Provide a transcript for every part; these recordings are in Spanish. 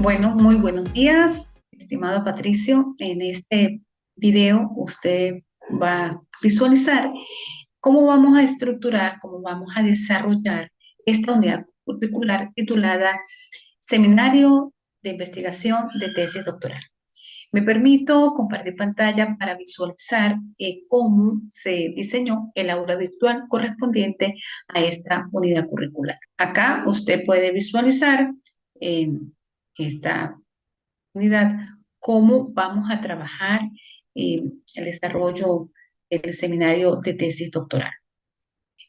Bueno, muy buenos días, estimado Patricio. En este video usted va a visualizar cómo vamos a estructurar, cómo vamos a desarrollar esta unidad curricular titulada Seminario de Investigación de Tesis Doctoral. Me permito compartir pantalla para visualizar cómo se diseñó el aula virtual correspondiente a esta unidad curricular. Acá usted puede visualizar en esta unidad cómo vamos a trabajar el desarrollo del seminario de tesis doctoral.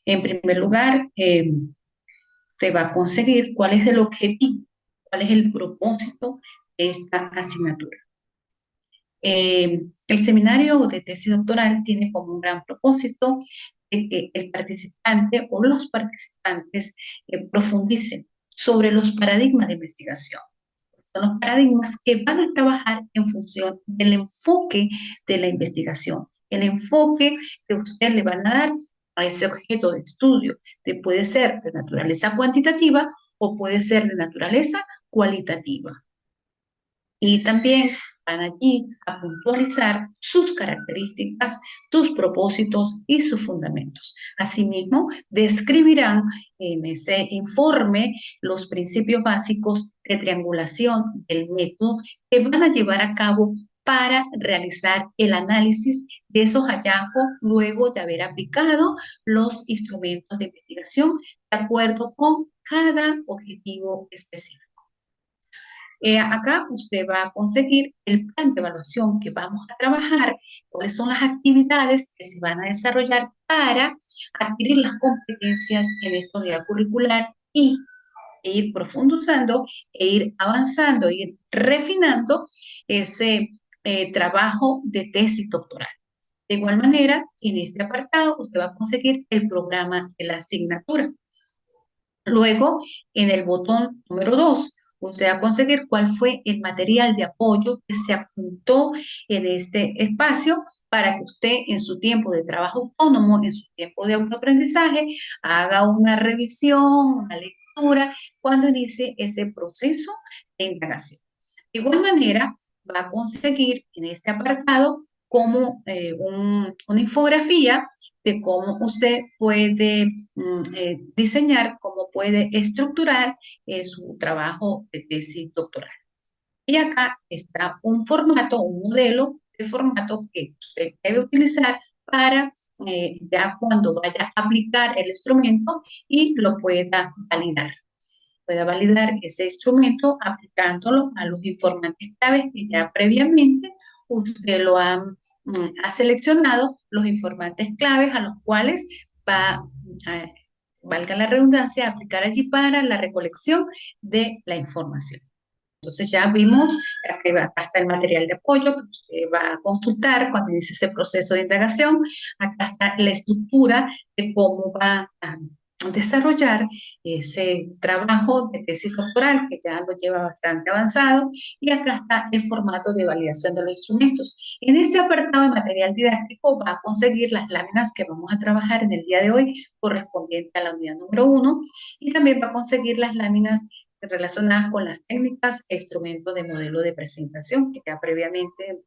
En primer lugar, te va a conseguir cuál es el objetivo, cuál es el propósito de esta asignatura. El seminario de tesis doctoral tiene como un gran propósito de que el participante o los participantes profundicen sobre los paradigmas de investigación. Son los paradigmas que van a trabajar en función del enfoque de la investigación, el enfoque que ustedes le van a dar a ese objeto de estudio, que puede ser de naturaleza cuantitativa o puede ser de naturaleza cualitativa. Y también van allí a puntualizar sus características, sus propósitos y sus fundamentos. Asimismo, describirán en ese informe los principios básicos de triangulación del método que van a llevar a cabo para realizar el análisis de esos hallazgos luego de haber aplicado los instrumentos de investigación de acuerdo con cada objetivo específico. Acá usted va a conseguir el plan de evaluación que vamos a trabajar, cuáles son las actividades que se van a desarrollar para adquirir las competencias en esta unidad curricular y ir profundizando e ir avanzando, ir refinando ese trabajo de tesis doctoral. De igual manera, en este apartado usted va a conseguir el programa de la asignatura. Luego, en el botón número 2, usted va a conseguir cuál fue el material de apoyo que se apuntó en este espacio para que usted en su tiempo de trabajo autónomo, en su tiempo de autoaprendizaje, haga una revisión, una lectura, cuando inicie ese proceso de indagación. De igual manera, va a conseguir en este apartado como una infografía de cómo usted puede diseñar, cómo puede estructurar su trabajo de tesis doctoral. Y acá está un formato, un modelo de formato que usted debe utilizar para ya cuando vaya a aplicar el instrumento y lo pueda validar. Pueda validar ese instrumento aplicándolo a los informantes claves que ya previamente usted lo ha seleccionado, los informantes claves a los cuales va a, valga la redundancia, aplicar allí para la recolección de la información. Entonces ya vimos que acá está el material de apoyo que usted va a consultar cuando inicie ese proceso de indagación. Acá está la estructura de cómo va a desarrollar ese trabajo de tesis doctoral que ya lo lleva bastante avanzado, y acá está el formato de validación de los instrumentos. En este apartado de material didáctico va a conseguir las láminas que vamos a trabajar en el día de hoy correspondiente a la unidad número 1, y también va a conseguir las láminas relacionadas con las técnicas e instrumentos de modelo de presentación que ya previamente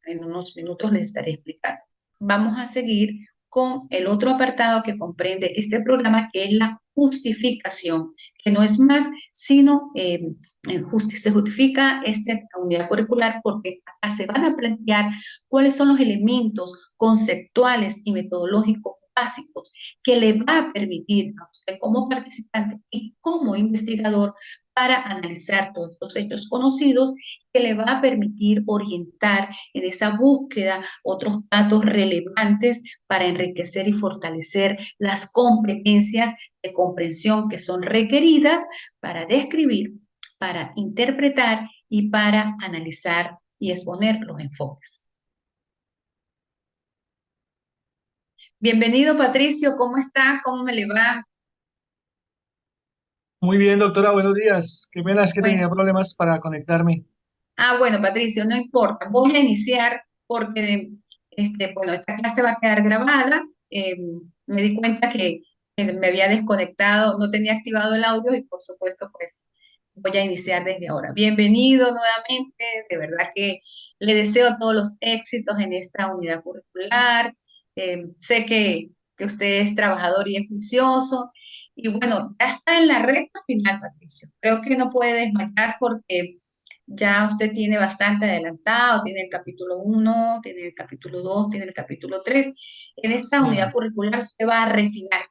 en unos minutos les estaré explicando. Vamos a seguir con el otro apartado que comprende este programa, que es la justificación, que no es más sino se justifica esta unidad curricular porque acá se van a plantear cuáles son los elementos conceptuales y metodológicos básicos que le va a permitir a usted como participante y como investigador para analizar todos los hechos conocidos, que le va a permitir orientar en esa búsqueda otros datos relevantes para enriquecer y fortalecer las competencias de comprensión que son requeridas para describir, para interpretar y para analizar y exponer los enfoques. Bienvenido, Patricio, ¿cómo está? ¿Cómo me le va? Muy bien, doctora, buenos días. Qué pena es que tenía Bueno, problemas para conectarme. bueno, Patricio, no importa. Voy a iniciar porque, bueno, esta clase va a quedar grabada. Me di cuenta que me había desconectado, no tenía activado el audio y por supuesto, pues, Voy a iniciar desde ahora. Bienvenido nuevamente, de verdad que le deseo todos los éxitos en esta unidad curricular. Sé que usted es trabajador y es juicioso. Y bueno, ya está en la recta final, Patricio. Creo que no puede desmayar porque ya usted tiene bastante adelantado, tiene el capítulo 1, tiene el capítulo 2, tiene el capítulo 3. En esta unidad Bien, curricular usted va a refinar.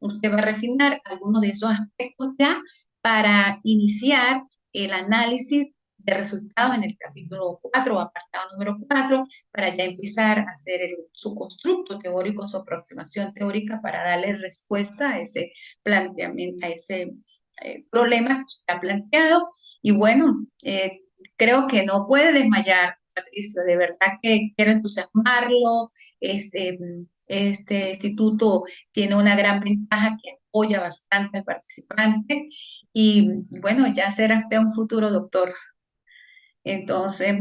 Usted va a refinar algunos de esos aspectos ya para iniciar el análisis de resultados en el capítulo 4 o apartado número 4 para ya empezar a hacer su constructo teórico, su aproximación teórica para darle respuesta a ese planteamiento, a ese problema que usted ha planteado. Y bueno, creo que no puede desmayar, Patricia, de verdad que quiero entusiasmarlo. Este, este instituto tiene una gran ventaja que apoya bastante al participante y bueno, ya será usted un futuro doctor. Entonces,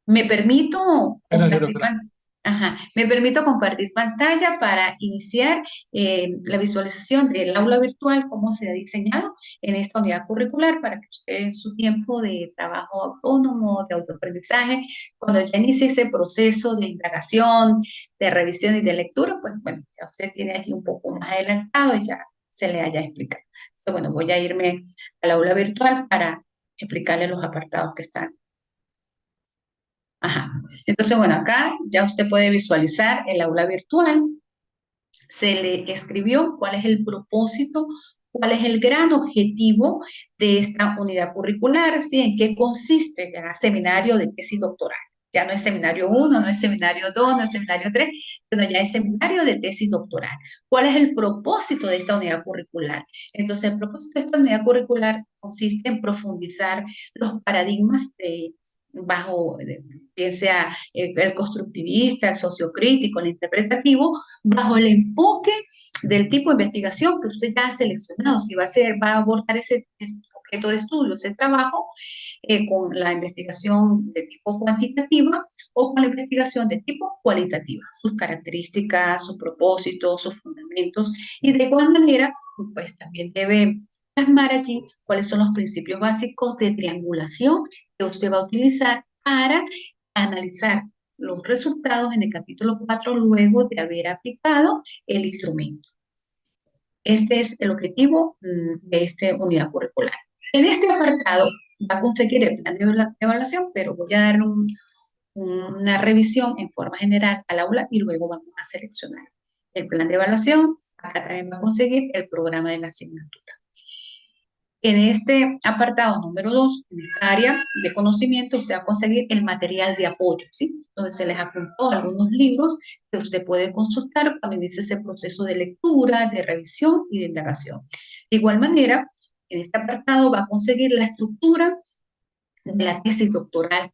me permito gracias, compartir, doctora. ajá, me permito compartir pantalla para iniciar la visualización del aula virtual, cómo se ha diseñado en esta unidad curricular para que usted en su tiempo de trabajo autónomo, de autoaprendizaje, cuando ya inicie ese proceso de indagación, de revisión y de lectura, pues bueno, ya usted tiene aquí un poco más adelantado y ya se le haya explicado. Entonces, bueno, voy a irme al aula virtual para explicarle los apartados que están. Ajá. Entonces, bueno, acá ya usted puede visualizar el aula virtual. Se le escribió cuál es el propósito, cuál es el gran objetivo de esta unidad curricular, ¿sí? En qué consiste ya seminario de tesis doctoral. Ya no es seminario 1, no es seminario 2, no es seminario 3, sino ya es seminario de tesis doctoral. ¿Cuál es el propósito de esta unidad curricular? Entonces, el propósito de esta unidad curricular consiste en profundizar los paradigmas de bajo, bien sea el constructivista, el sociocrítico, el interpretativo, bajo el enfoque del tipo de investigación que usted ya ha seleccionado, si va a abordar ese objeto de estudio, ese trabajo, con la investigación de tipo cuantitativa o con la investigación de tipo cualitativa, sus características, sus propósitos, sus fundamentos, y de igual manera, pues también debe plasmar allí cuáles son los principios básicos de triangulación que usted va a utilizar para analizar los resultados en el capítulo 4 luego de haber aplicado el instrumento. Este es el objetivo de esta unidad curricular. En este apartado va a conseguir el plan de evaluación, pero voy a dar una revisión en forma general al aula y luego vamos a seleccionar el plan de evaluación. Acá también va a conseguir el programa de la asignatura. En este apartado número 2, en esta área de conocimiento, usted va a conseguir el material de apoyo, ¿sí? Donde se les apuntó algunos libros que usted puede consultar cuando inicie ese proceso de lectura, de revisión y de indagación. De igual manera, en este apartado va a conseguir la estructura de la tesis doctoral,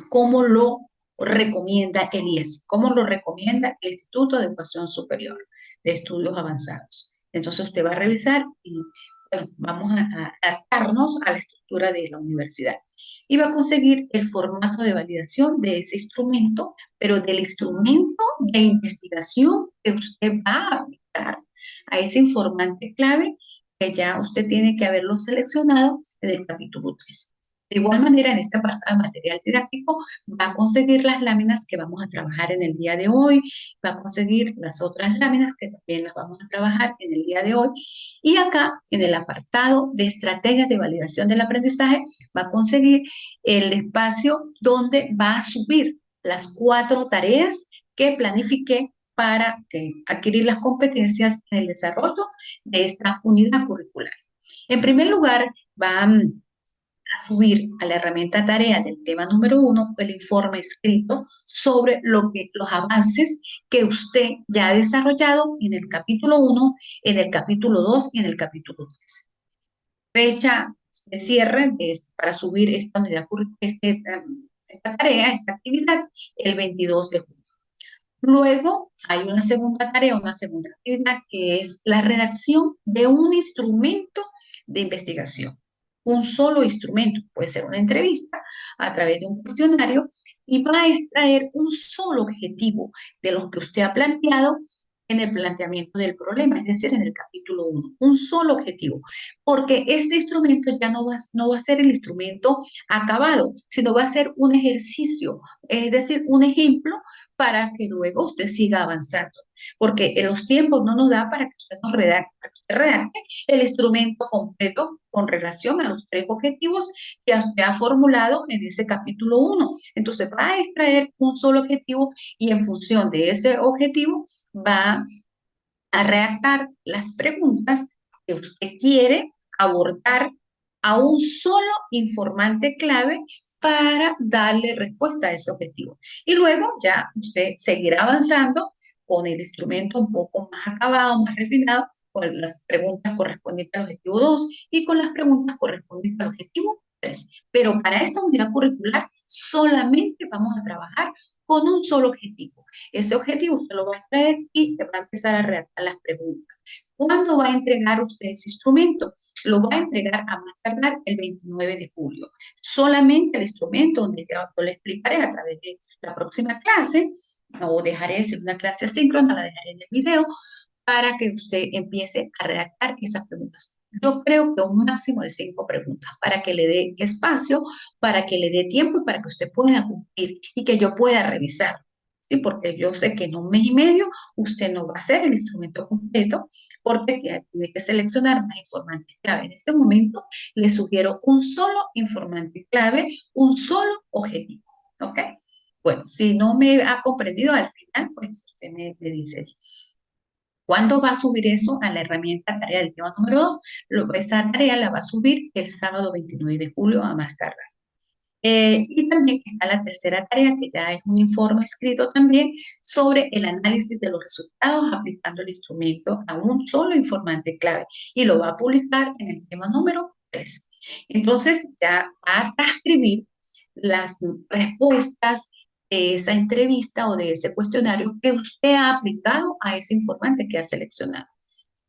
cómo lo recomienda el IES, cómo lo recomienda el Instituto de Educación Superior de Estudios Avanzados. Entonces usted va a revisar y bueno, vamos a adaptarnos a la estructura de la universidad. Y va a conseguir el formato de validación de ese instrumento, pero del instrumento de investigación que usted va a aplicar a ese informante clave que ya usted tiene que haberlo seleccionado en el capítulo 3. De igual manera, en este apartado de material didáctico va a conseguir las láminas que vamos a trabajar en el día de hoy, va a conseguir las otras láminas que también las vamos a trabajar en el día de hoy. Y acá, en el apartado de estrategias de validación del aprendizaje, va a conseguir el espacio donde va a subir las 4 tareas que planifiqué para adquirir las competencias en el desarrollo de esta unidad curricular. En primer lugar, va a subir a la herramienta tarea del tema número 1 el informe escrito sobre los avances que usted ya ha desarrollado en el capítulo 1, en el capítulo 2 y en el capítulo 3. Fecha de cierre para subir esta unidad esta tarea, esta actividad, el 22 de julio. Luego hay una segunda tarea, una segunda actividad que es la redacción de un instrumento de investigación. Un solo instrumento, puede ser una entrevista a través de un cuestionario y va a extraer un solo objetivo de los que usted ha planteado en el planteamiento del problema, es decir, en el capítulo 1, un solo objetivo, porque este instrumento ya no va a ser el instrumento acabado, sino va a ser un ejercicio, es decir, un ejemplo para que luego usted siga avanzando, porque en los tiempos no nos da para que usted nos redacte el instrumento completo con relación a los tres objetivos que usted ha formulado en ese capítulo 1. Entonces va a extraer un solo objetivo y en función de ese objetivo va a redactar las preguntas que usted quiere abordar a un solo informante clave para darle respuesta a ese objetivo. Y luego ya usted seguirá avanzando con el instrumento un poco más acabado, más refinado, con las preguntas correspondientes al objetivo 2 y con las preguntas correspondientes al objetivo 3. Pero para esta unidad curricular solamente vamos a trabajar con un solo objetivo. Ese objetivo usted lo va a extraer y va a empezar a redactar las preguntas. ¿Cuándo va a entregar usted ese instrumento? Lo va a entregar a más tardar el 29 de julio. Solamente el instrumento donde yo le explicaré a través de la próxima clase, o dejaré si una clase asíncrona, la dejaré en el video, para que usted empiece a redactar esas preguntas. Yo creo que un máximo de 5 preguntas para que le dé espacio, para que le dé tiempo y para que usted pueda cumplir y que yo pueda revisar. Sí, porque yo sé que en un mes y medio usted no va a hacer el instrumento completo porque tiene que seleccionar más informantes clave. En este momento le sugiero un solo informante clave, un solo objetivo. ¿Ok? Bueno, si no me ha comprendido al final, pues usted me dice. ¿Cuándo va a subir eso a la herramienta tarea del tema número 2? Esa tarea la va a subir el sábado 29 de julio a más tardar. Y también está la tercera tarea, que ya es un informe escrito también sobre el análisis de los resultados aplicando el instrumento a un solo informante clave y lo va a publicar en el tema número 3. Entonces ya va a transcribir las respuestas de esa entrevista o de ese cuestionario que usted ha aplicado a ese informante que ha seleccionado.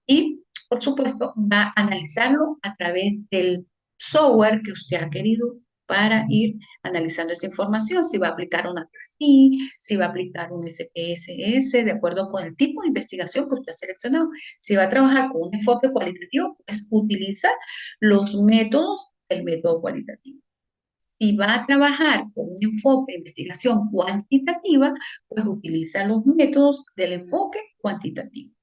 Y, por supuesto, va a analizarlo a través del software que usted ha querido para ir analizando esa información, si va a aplicar una PASI, si va a aplicar un SPSS, de acuerdo con el tipo de investigación que usted ha seleccionado. Si va a trabajar con un enfoque cualitativo, pues utiliza los métodos del método cualitativo. Si va a trabajar con un enfoque de investigación cuantitativa, pues utiliza los métodos del enfoque cuantitativo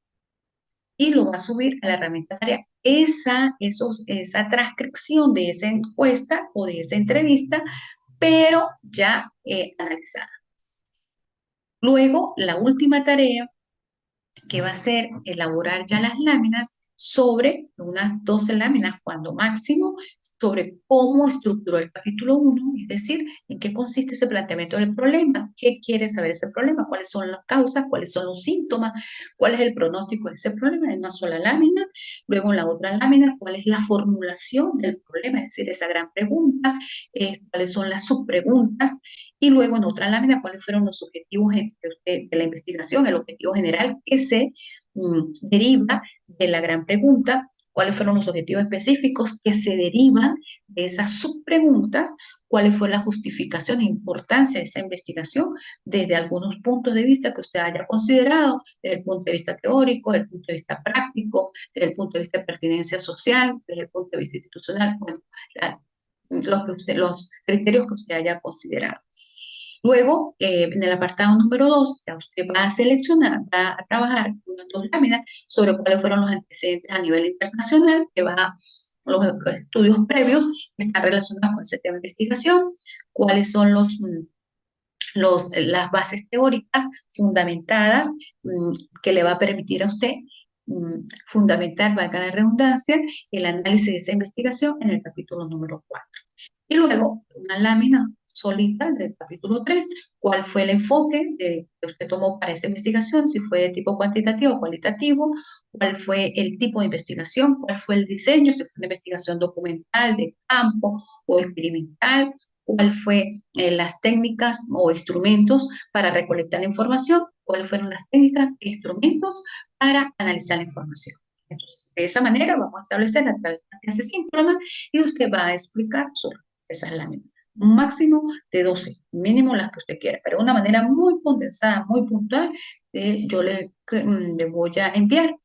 y lo va a subir a la herramienta tarea. Esa transcripción de esa encuesta o de esa entrevista, pero ya analizada. Luego, la última tarea que va a ser elaborar ya las láminas sobre unas 12 láminas, cuando máximo, sobre cómo estructuró el capítulo 1, es decir, en qué consiste ese planteamiento del problema, qué quiere saber ese problema, cuáles son las causas, cuáles son los síntomas, cuál es el pronóstico de ese problema en una sola lámina. Luego en la otra lámina, cuál es la formulación del problema, es decir, esa gran pregunta, cuáles son las subpreguntas. Y luego en otra lámina, cuáles fueron los objetivos de la investigación, el objetivo general que se deriva de la gran pregunta, cuáles fueron los objetivos específicos que se derivan de esas subpreguntas, cuál fue la justificación e importancia de esa investigación desde algunos puntos de vista que usted haya considerado, desde el punto de vista teórico, desde el punto de vista práctico, desde el punto de vista de pertinencia social, desde el punto de vista institucional, bueno, los criterios que usted haya considerado. Luego, en el apartado número 2, ya usted va a seleccionar, va a trabajar unas 2 láminas sobre cuáles fueron los antecedentes a nivel internacional, que va los estudios previos que están relacionados con ese tema de investigación, cuáles son las bases teóricas fundamentadas que le va a permitir a usted fundamentar, valga la redundancia, el análisis de esa investigación en el capítulo número 4. Y luego una lámina solita del capítulo 3, cuál fue el enfoque que usted tomó para esa investigación, si fue de tipo cuantitativo o cualitativo, cuál fue el tipo de investigación, cuál fue el diseño, si fue una investigación documental, de campo o experimental, cuál fue las técnicas o instrumentos para recolectar la información, cuáles fueron las técnicas e instrumentos para analizar la información. Entonces, de esa manera vamos a establecer la clase síncrona y usted va a explicar sobre esas láminas. un máximo de 12, mínimo las que usted quiera, pero de una manera muy condensada, muy puntual. Yo le voy a enviar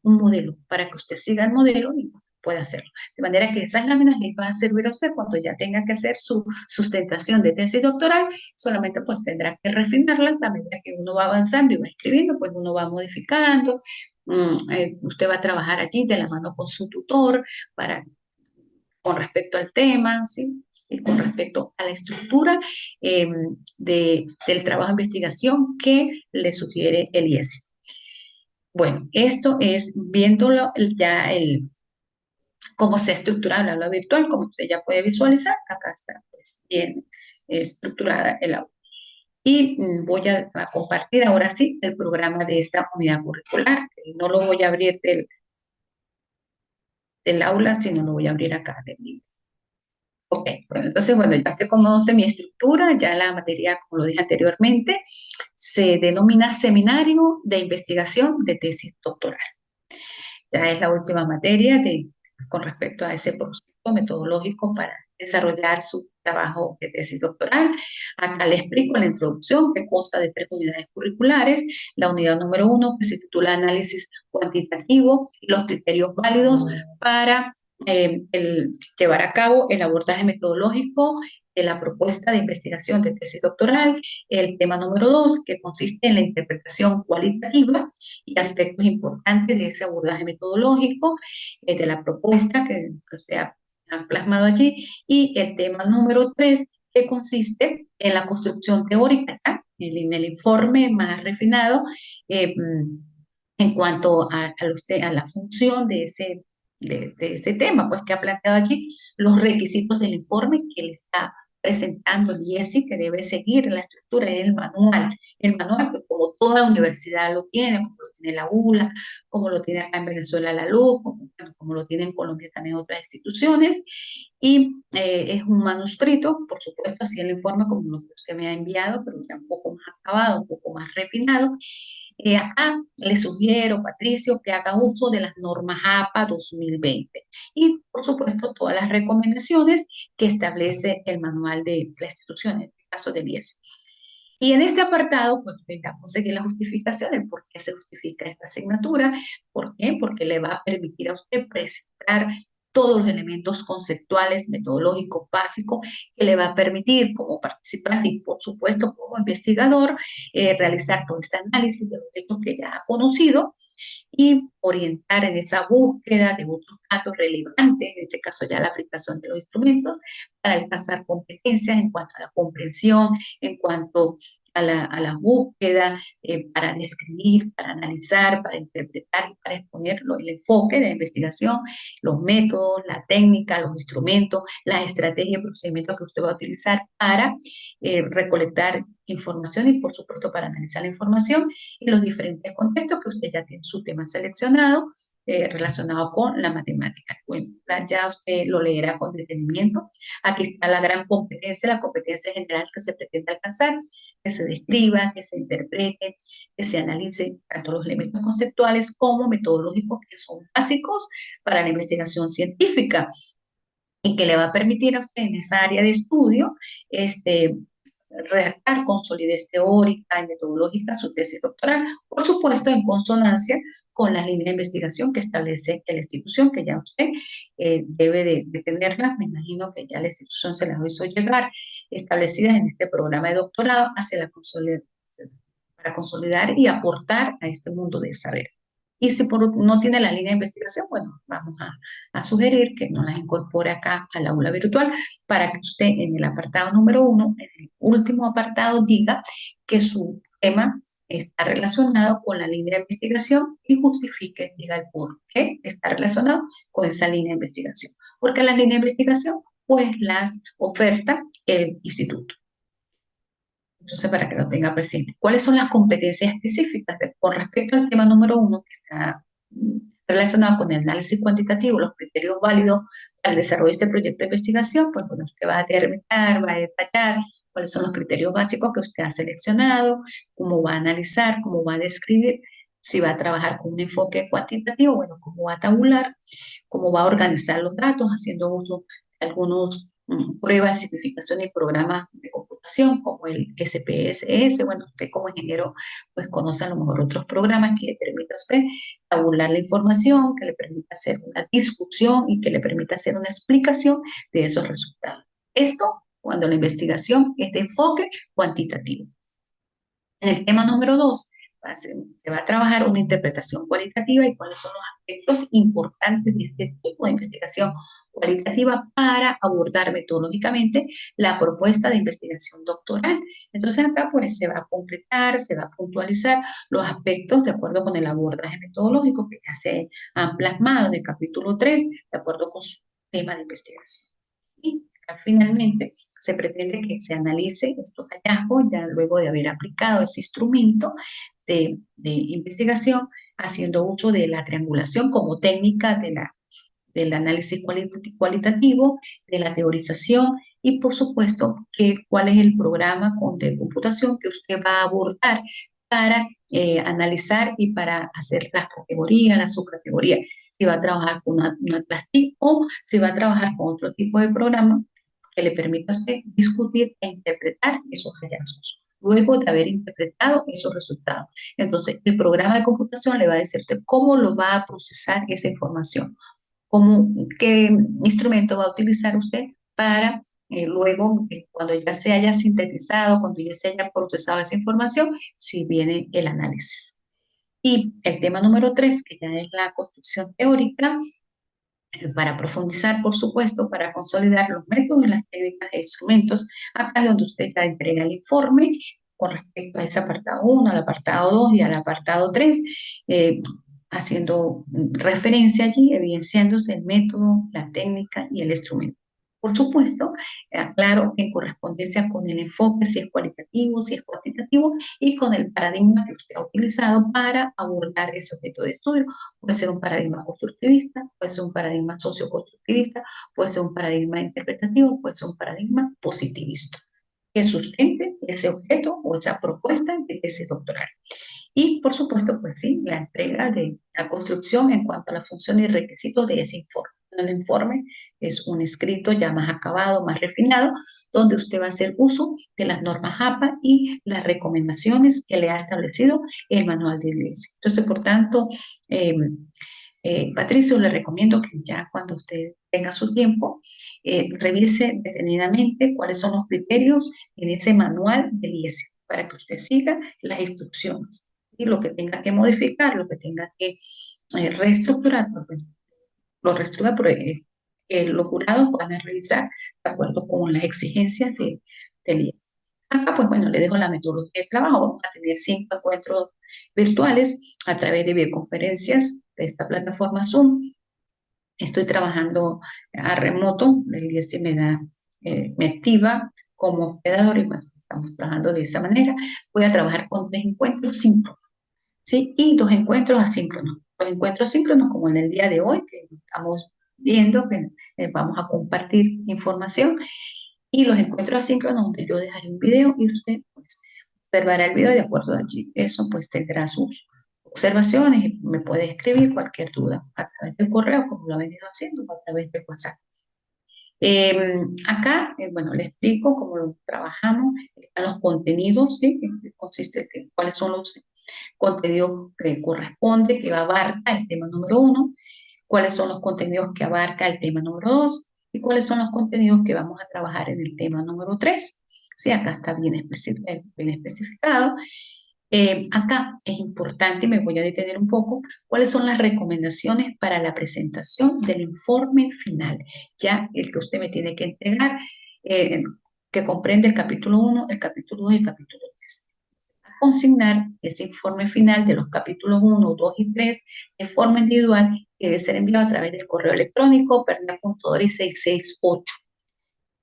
un modelo para que usted siga el modelo y pueda hacerlo. De manera que esas láminas les van a servir a usted cuando ya tenga que hacer su sustentación de tesis doctoral. Solamente pues tendrá que refinarlas a medida que uno va avanzando y va escribiendo, pues uno va modificando. Usted va a trabajar allí de la mano con su tutor para, con respecto al tema, ¿sí? Y con respecto a la estructura eh, del trabajo de investigación que le sugiere el IES. Bueno, esto es viéndolo ya cómo se ha estructurado el aula virtual, como usted ya puede visualizar, acá está pues, bien estructurada el aula. Y voy a compartir ahora sí el programa de esta unidad curricular. No lo voy a abrir del aula, sino lo voy a abrir acá del libro. Ok, bueno, entonces, bueno, ya usted conoce mi estructura, ya la materia, como lo dije anteriormente, se denomina Seminario de Investigación de Tesis Doctoral. Ya es la última materia con respecto a ese proceso metodológico para desarrollar su trabajo de tesis doctoral. Acá le explico la introducción, que consta de 3 unidades curriculares. La unidad número 1, que se titula Análisis Cuantitativo y los criterios válidos para llevar a cabo el abordaje metodológico de la propuesta de investigación de tesis doctoral. El tema número 2, que consiste en la interpretación cualitativa y aspectos importantes de ese abordaje metodológico, de la propuesta que usted ha plasmado allí. Y el tema número 3, que consiste en la construcción teórica, ¿ya? En el informe más refinado en cuanto a la función de ese tema, pues que ha planteado aquí, los requisitos del informe que le está presentando el IESI, que debe seguir la estructura del manual. El manual que como toda universidad lo tiene, como lo tiene la ULA, como lo tiene acá en Venezuela la LUC, como lo tiene en Colombia también otras instituciones. Y es un manuscrito, por supuesto, así el informe como lo que usted me ha enviado, pero ya un poco más acabado, un poco más refinado. Acá le sugiero, Patricio, que haga uso de las normas APA 2020 y, por supuesto, todas las recomendaciones que establece el manual de la institución, en este caso del IES. Y en este apartado, pues tendrá que conseguir las justificaciones, por qué se justifica esta asignatura, por qué, porque le va a permitir a usted presentar todos los elementos conceptuales, metodológicos, básicos, que le va a permitir como participante y por supuesto como investigador realizar todo ese análisis de los textos que ya ha conocido y orientar en esa búsqueda de otros datos relevantes, en este caso ya la aplicación de los instrumentos, para alcanzar competencias en cuanto a la comprensión, en cuanto a la búsqueda, para describir, para analizar, para interpretar y para exponer el enfoque de la investigación, los métodos, la técnica, los instrumentos, las estrategias y procedimientos que usted va a utilizar para recolectar información y, por supuesto, para analizar la información y los diferentes contextos que usted ya tiene su tema seleccionado relacionado con la matemática. Bueno, ya usted lo leerá con detenimiento. Aquí está la gran competencia, la competencia general que se pretende alcanzar, que se describa, que se interprete, que se analicen tanto los elementos conceptuales como metodológicos que son básicos para la investigación científica y que le va a permitir a usted en esa área de estudio redactar con solidez teórica y metodológica su tesis doctoral, por supuesto en consonancia con las líneas de investigación que establece la institución, que ya usted debe de tenerlas, me imagino que ya la institución se las hizo llegar, establecidas en este programa de doctorado hacia para consolidar y aportar a este mundo del saber. Y si no tiene la línea de investigación, bueno, vamos a sugerir que nos las incorpore acá al aula virtual para que usted en el apartado número 1, en el último apartado, diga que su tema está relacionado con la línea de investigación y justifique, diga el por qué está relacionado con esa línea de investigación. Porque la línea de investigación, pues las oferta el instituto. Entonces, para que lo tenga presente. ¿Cuáles son las competencias específicas con respecto al tema número 1 que está relacionado con el análisis cuantitativo, los criterios válidos para el desarrollo de este proyecto de investigación? Pues bueno, usted va a determinar, va a detallar cuáles son los criterios básicos que usted ha seleccionado, cómo va a analizar, cómo va a describir, si va a trabajar con un enfoque cuantitativo, bueno, cómo va a tabular, cómo va a organizar los datos, haciendo uso de algunos pruebas, simplificación y programas de computación como el SPSS. Bueno, usted como ingeniero pues conoce a lo mejor otros programas que le permita a usted tabular la información, que le permita hacer una discusión y que le permita hacer una explicación de esos resultados. Esto cuando la investigación es de enfoque cuantitativo. En el tema número 2, se va a trabajar una interpretación cualitativa y cuáles son los aspectos importantes de este tipo de investigación cualitativa para abordar metodológicamente la propuesta de investigación doctoral. Entonces acá pues se va a completar, se va a puntualizar los aspectos de acuerdo con el abordaje metodológico que ya se han plasmado en el capítulo 3, de acuerdo con su tema de investigación. Y finalmente, se pretende que se analice estos hallazgos ya luego de haber aplicado ese instrumento de investigación, haciendo uso de la triangulación como técnica del análisis cualitativo, de la teorización y, por supuesto, cuál es el programa de computación que usted va a abordar para analizar y para hacer las categorías, las subcategorías. Si va a trabajar con una clase o si va a trabajar con otro tipo de programa que le permita a usted discutir e interpretar esos hallazgos luego de haber interpretado esos resultados. Entonces, el programa de computación le va a decir cómo lo va a procesar esa información, qué instrumento va a utilizar usted para luego, cuando ya se haya sintetizado, cuando ya se haya procesado esa información, si viene el análisis. Y el tema número 3, que ya es la construcción teórica, para profundizar, por supuesto, para consolidar los métodos, las técnicas e instrumentos. Acá es donde usted ya entrega el informe con respecto a ese apartado 1, al apartado 2 y al apartado 3, haciendo referencia allí, evidenciándose el método, la técnica y el instrumento. Por supuesto, aclaro en correspondencia con el enfoque, si es cualitativo, si es cuantitativo, y con el paradigma que usted ha utilizado para abordar ese objeto de estudio. Puede ser un paradigma constructivista, puede ser un paradigma socioconstructivista, puede ser un paradigma interpretativo, puede ser un paradigma positivista, que sustente ese objeto o esa propuesta de tesis doctoral. Y, por supuesto, pues sí, la entrega de la construcción en cuanto a la función y requisitos de ese informe. El informe es un escrito ya más acabado, más refinado, donde usted va a hacer uso de las normas APA y las recomendaciones que le ha establecido el manual de iglesia. Entonces, por tanto, Patricio, le recomiendo que ya cuando usted tenga su tiempo, revise detenidamente cuáles son los criterios en ese manual del IES para que usted siga las instrucciones y lo que tenga que modificar, lo que tenga que reestructurar, pues, bueno, lo reestructura, pero los jurados van a revisar de acuerdo con las exigencias del IES. Acá, pues bueno, le dejo la metodología de trabajo. Vamos a tener 5 encuentros virtuales a través de videoconferencias de esta plataforma Zoom. Estoy trabajando a remoto, el IES me activa como hospedador y bueno, estamos trabajando de esa manera. Voy a trabajar con 3 encuentros síncronos, ¿sí? Y 2 encuentros asíncronos. Los encuentros síncronos, como en el día de hoy, que estamos viendo, que vamos a compartir información, y los encuentros asíncronos, donde yo dejaré un video y usted pues, observará el video y de acuerdo allí. Eso pues tendrá sus observaciones y me puede escribir cualquier duda a través del correo, como lo ha venido haciendo, o a través del WhatsApp. Acá, bueno, le explico cómo lo trabajamos, están los contenidos, ¿sí? Consiste en cuáles son los contenidos que corresponde, que abarca el tema número 1, cuáles son los contenidos que abarca el tema número 2 y cuáles son los contenidos que vamos a trabajar en el tema número 3. Sí, acá está bien especificado. Acá es importante, y me voy a detener un poco, cuáles son las recomendaciones para la presentación del informe final, ya el que usted me tiene que entregar, que comprende el capítulo 1, el capítulo 2 y el capítulo 3. Consignar ese informe final de los capítulos 1, 2 y 3 de forma individual que debe ser enviado a través del correo electrónico pernia.dori668.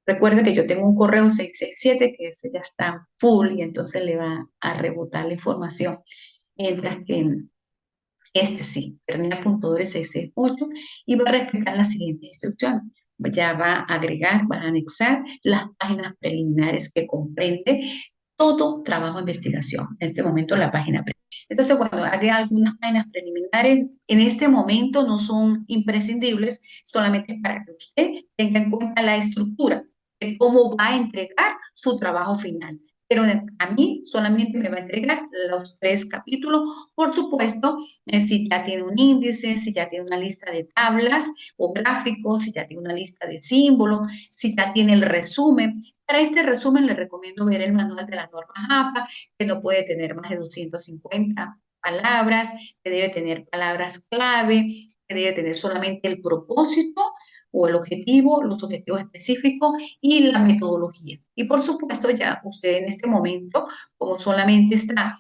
Recuerde que yo tengo un correo 667 que ese ya está full y entonces le va a rebotar la información. Mientras que este sí, pernia.dori668 y va a respetar las siguientes instrucciones. Ya va a agregar, va a anexar las páginas preliminares que comprende todo trabajo de investigación. En este momento la página preliminar. Entonces, cuando haga algunas páginas preliminares, en este momento no son imprescindibles, solamente para que usted tenga en cuenta la estructura de cómo va a entregar su trabajo final. Pero a mí solamente me va a entregar los 3 capítulos. Por supuesto, si ya tiene un índice, si ya tiene una lista de tablas o gráficos, si ya tiene una lista de símbolos, si ya tiene el resumen. Para este resumen le recomiendo ver el manual de las normas APA, que no puede tener más de 250 palabras, que debe tener palabras clave, que debe tener solamente el propósito o el objetivo, los objetivos específicos y la metodología. Y por supuesto, ya usted en este momento, como solamente está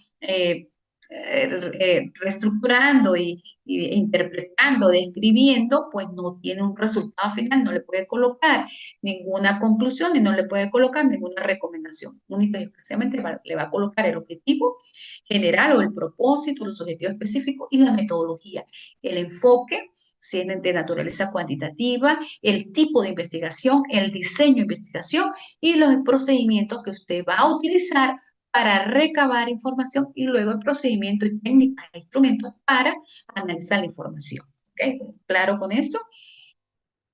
reestructurando y interpretando, describiendo, pues no tiene un resultado final, no le puede colocar ninguna conclusión y no le puede colocar ninguna recomendación. Única y exclusivamente le va a colocar el objetivo general o el propósito, los objetivos específicos y la metodología, el enfoque, si es de naturaleza cuantitativa, el tipo de investigación, el diseño de investigación y los procedimientos que usted va a utilizar para recabar información y luego el procedimiento y técnicas e instrumentos para analizar la información. ¿Okay? ¿Claro con esto?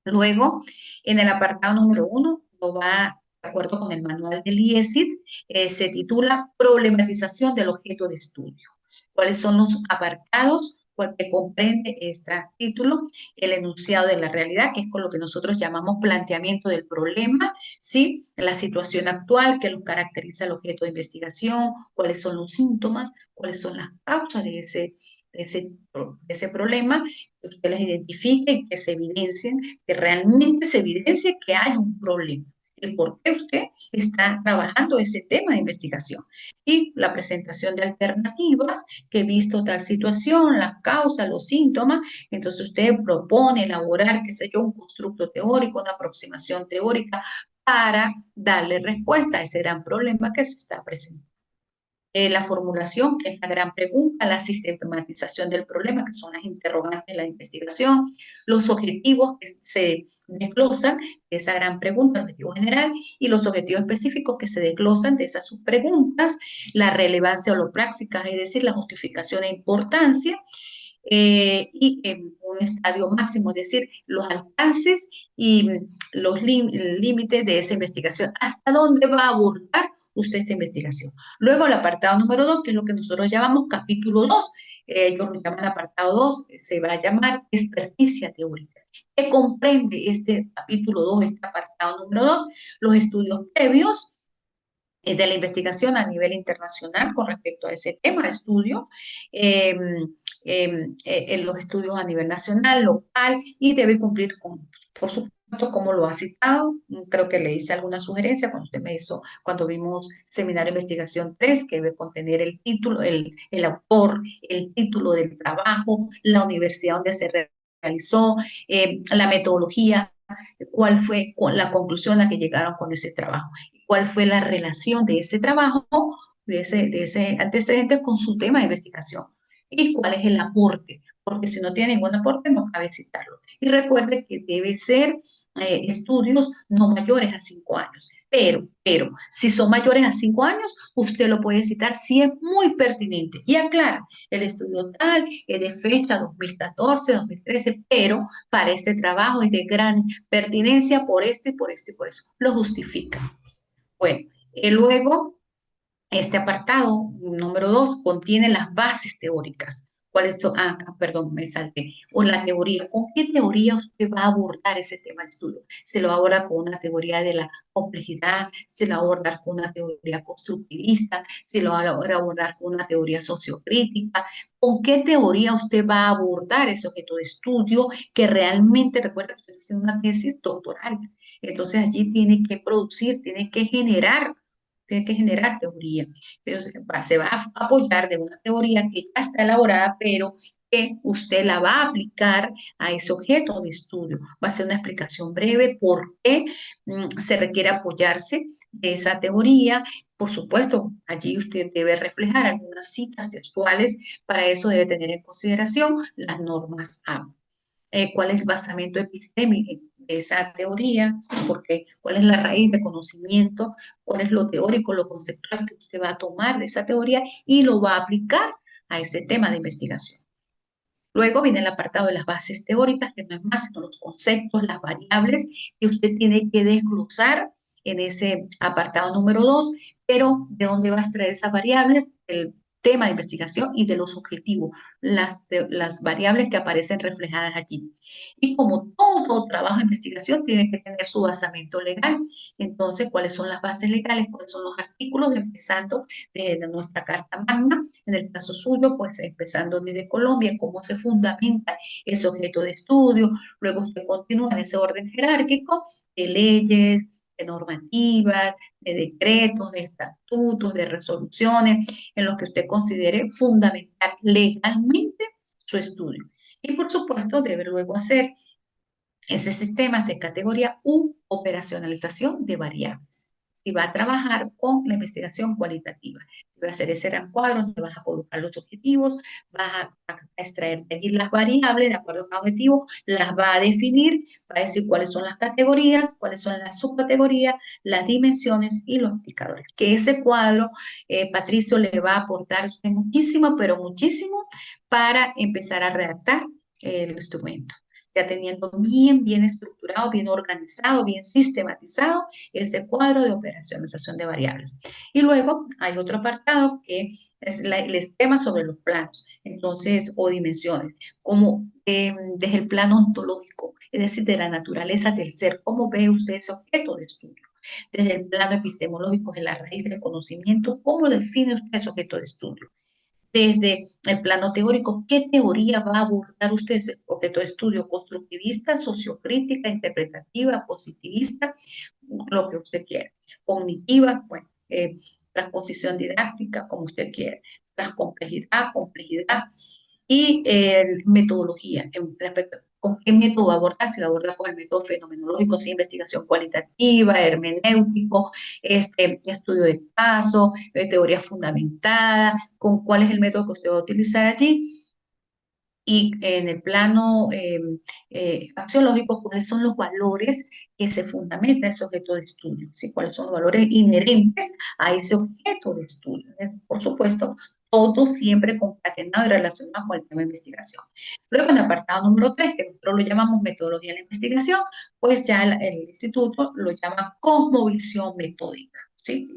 Luego, en el apartado número 1, lo va de acuerdo con el manual del IESIT, se titula Problematización del objeto de estudio. ¿Cuáles son los apartados? Que comprende este título, el enunciado de la realidad, que es con lo que nosotros llamamos planteamiento del problema, ¿sí? La situación actual que lo caracteriza el objeto de investigación, cuáles son los síntomas, cuáles son las causas de ese problema, que usted las identifique y que se evidencien, que realmente se evidencie que hay un problema, el por qué usted está trabajando ese tema de investigación. Y la presentación de alternativas, que visto tal situación, las causas, los síntomas, entonces usted propone elaborar, qué sé yo, un constructo teórico, una aproximación teórica para darle respuesta a ese gran problema que se está presentando. La formulación, que es la gran pregunta, la sistematización del problema, que son las interrogantes de la investigación, los objetivos que se desglosan de esa gran pregunta, el objetivo general, y los objetivos específicos que se desglosan de esas subpreguntas, la relevancia o lo práctica, es decir, la justificación e importancia, y en un estadio máximo, es decir, los alcances y los límites de esa investigación, hasta dónde va a abordar usted esta investigación. Luego el apartado número 2, que es lo que nosotros llamamos capítulo 2, ellos lo llaman apartado 2, se va a llamar experticia teórica. ¿Qué comprende este capítulo 2, este apartado número 2? Los estudios previos de la investigación a nivel internacional con respecto a ese tema de estudio, en los estudios a nivel nacional, local, y debe cumplir con, por supuesto, como lo ha citado. Creo que le hice alguna sugerencia cuando usted me hizo, cuando vimos Seminario de Investigación 3, que debe contener el título, el autor, el título del trabajo, la universidad donde se realizó, la metodología, cuál fue la conclusión a la que llegaron con ese trabajo, cuál fue la relación de ese trabajo, de ese antecedente con su tema de investigación y cuál es el aporte, porque si no tiene ningún aporte no cabe citarlo. Y recuerde que debe ser estudios no mayores a 5 años. Pero, si son mayores a 5 años, usted lo puede citar si es muy pertinente. Y aclara, el estudio tal es de fecha 2014, 2013, pero para este trabajo es de gran pertinencia por esto y por esto y por eso. Lo justifica. Bueno, luego, este apartado número 2 contiene las bases teóricas. ¿Cuáles son? Perdón, me salté. O la teoría. ¿Con qué teoría usted va a abordar ese tema de estudio? ¿Se lo va a abordar con una teoría de la complejidad? ¿Se lo va a abordar con una teoría constructivista? ¿Se lo va a abordar con una teoría sociocrítica? ¿Con qué teoría usted va a abordar ese objeto de estudio que realmente, recuerda que usted está haciendo una tesis doctoral? Entonces allí tiene que producir, tiene que generar teoría, pero se va a apoyar de una teoría que ya está elaborada, pero que usted la va a aplicar a ese objeto de estudio. Va a ser una explicación breve por qué se requiere apoyarse de esa teoría. Por supuesto, allí usted debe reflejar algunas citas textuales, para eso debe tener en consideración las normas APA. ¿Cuál es el basamento epistémico de esa teoría? Porque cuál es la raíz de conocimiento, cuál es lo teórico, lo conceptual que usted va a tomar de esa teoría y lo va a aplicar a ese tema de investigación. Luego viene el apartado de las bases teóricas, que no es más sino los conceptos, las variables que usted tiene que desglosar en ese apartado número 2, pero ¿de dónde vas a traer esas variables? El tema de investigación y de los objetivos, las variables que aparecen reflejadas allí. Y como todo trabajo de investigación tiene que tener su basamento legal, entonces, ¿cuáles son las bases legales? ¿Cuáles son los artículos? Empezando desde nuestra Carta Magna, en el caso suyo, pues empezando desde Colombia, cómo se fundamenta ese objeto de estudio, luego usted continúa en ese orden jerárquico de leyes, de normativas, de decretos, de estatutos, de resoluciones, en los que usted considere fundamentar legalmente su estudio. Y por supuesto debe luego hacer ese sistema de categoría U, operacionalización de variables. Si va a trabajar con la investigación cualitativa, va a hacer ese gran cuadro donde vas a colocar los objetivos, vas a extraer de allí las variables de acuerdo a cada objetivo, las va a definir, va a decir cuáles son las categorías, cuáles son las subcategorías, las dimensiones y los indicadores. Que ese cuadro, Patricio, le va a aportar muchísimo, pero muchísimo para empezar a redactar el instrumento, ya teniendo bien estructurado, bien organizado, bien sistematizado ese cuadro de operacionalización de variables. Y luego hay otro apartado que es el esquema sobre los planos, entonces, o dimensiones, como desde el plano ontológico, es decir, de la naturaleza del ser, cómo ve usted ese objeto de estudio. Desde el plano epistemológico, de la raíz del conocimiento, cómo define usted ese objeto de estudio. Desde el plano teórico, ¿qué teoría va a abordar usted ese objeto de estudio? ¿Constructivista, sociocrítica, interpretativa, positivista? Lo que usted quiera. Cognitiva, bueno, transposición didáctica, como usted quiera. Complejidad y metodología. ¿Con qué método abordar? Si lo aborda con el método fenomenológico, si investigación cualitativa, hermenéutico, estudio de caso, teoría fundamentada, con cuál es el método que usted va a utilizar allí. Y en el plano axiológico, cuáles son los valores que se fundamentan ese objeto de estudio, ¿sí? Cuáles son los valores inherentes a ese objeto de estudio. Por supuesto, todo siempre concatenado y relacionado con el tema de investigación. Luego, en el apartado número 3, que nosotros lo llamamos metodología de la investigación, pues ya el instituto lo llama cosmovisión metódica, ¿sí?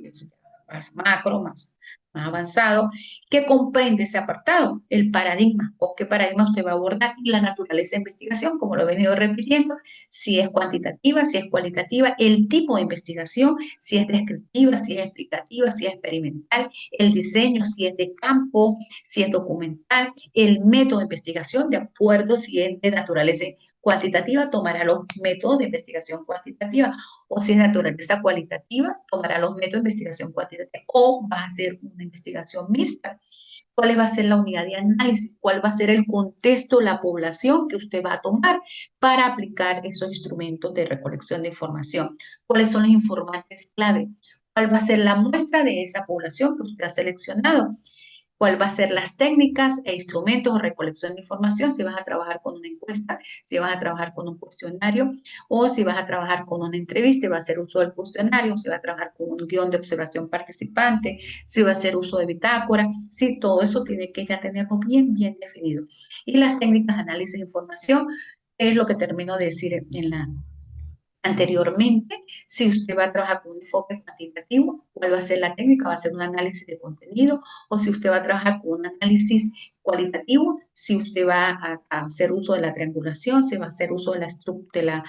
Más macro, más avanzado, que comprende ese apartado, el paradigma, con qué paradigma usted va a abordar y la naturaleza de investigación, como lo he venido repitiendo, si es cuantitativa, si es cualitativa, el tipo de investigación, si es descriptiva, si es explicativa, si es experimental, el diseño, si es de campo, si es documental, el método de investigación, de acuerdo si es de naturaleza cuantitativa, tomará los métodos de investigación cuantitativa, o si es de naturaleza cualitativa, tomará los métodos de investigación cuantitativa, o va a hacer una investigación mixta. ¿Cuál va a ser la unidad de análisis? ¿Cuál va a ser el contexto, la población que usted va a tomar para aplicar esos instrumentos de recolección de información? ¿Cuáles son los informantes clave? ¿Cuál va a ser la muestra de esa población que usted ha seleccionado? ¿Cuál va a ser las técnicas e instrumentos de recolección de información? Si vas a trabajar con una encuesta, si vas a trabajar con un cuestionario, o si vas a trabajar con una entrevista y va a hacer uso del cuestionario, si va a trabajar con un guión de observación participante, si va a hacer uso de bitácora, sí, todo eso tiene que ya tenerlo bien definido. Y las técnicas de análisis de información es lo que termino de decir en la anteriormente. Si usted va a trabajar con un enfoque cuantitativo, ¿cuál va a ser la técnica? ¿Va a ser un análisis de contenido? O si usted va a trabajar con un análisis cualitativo, si usted va a hacer uso de la triangulación, si va a hacer uso de la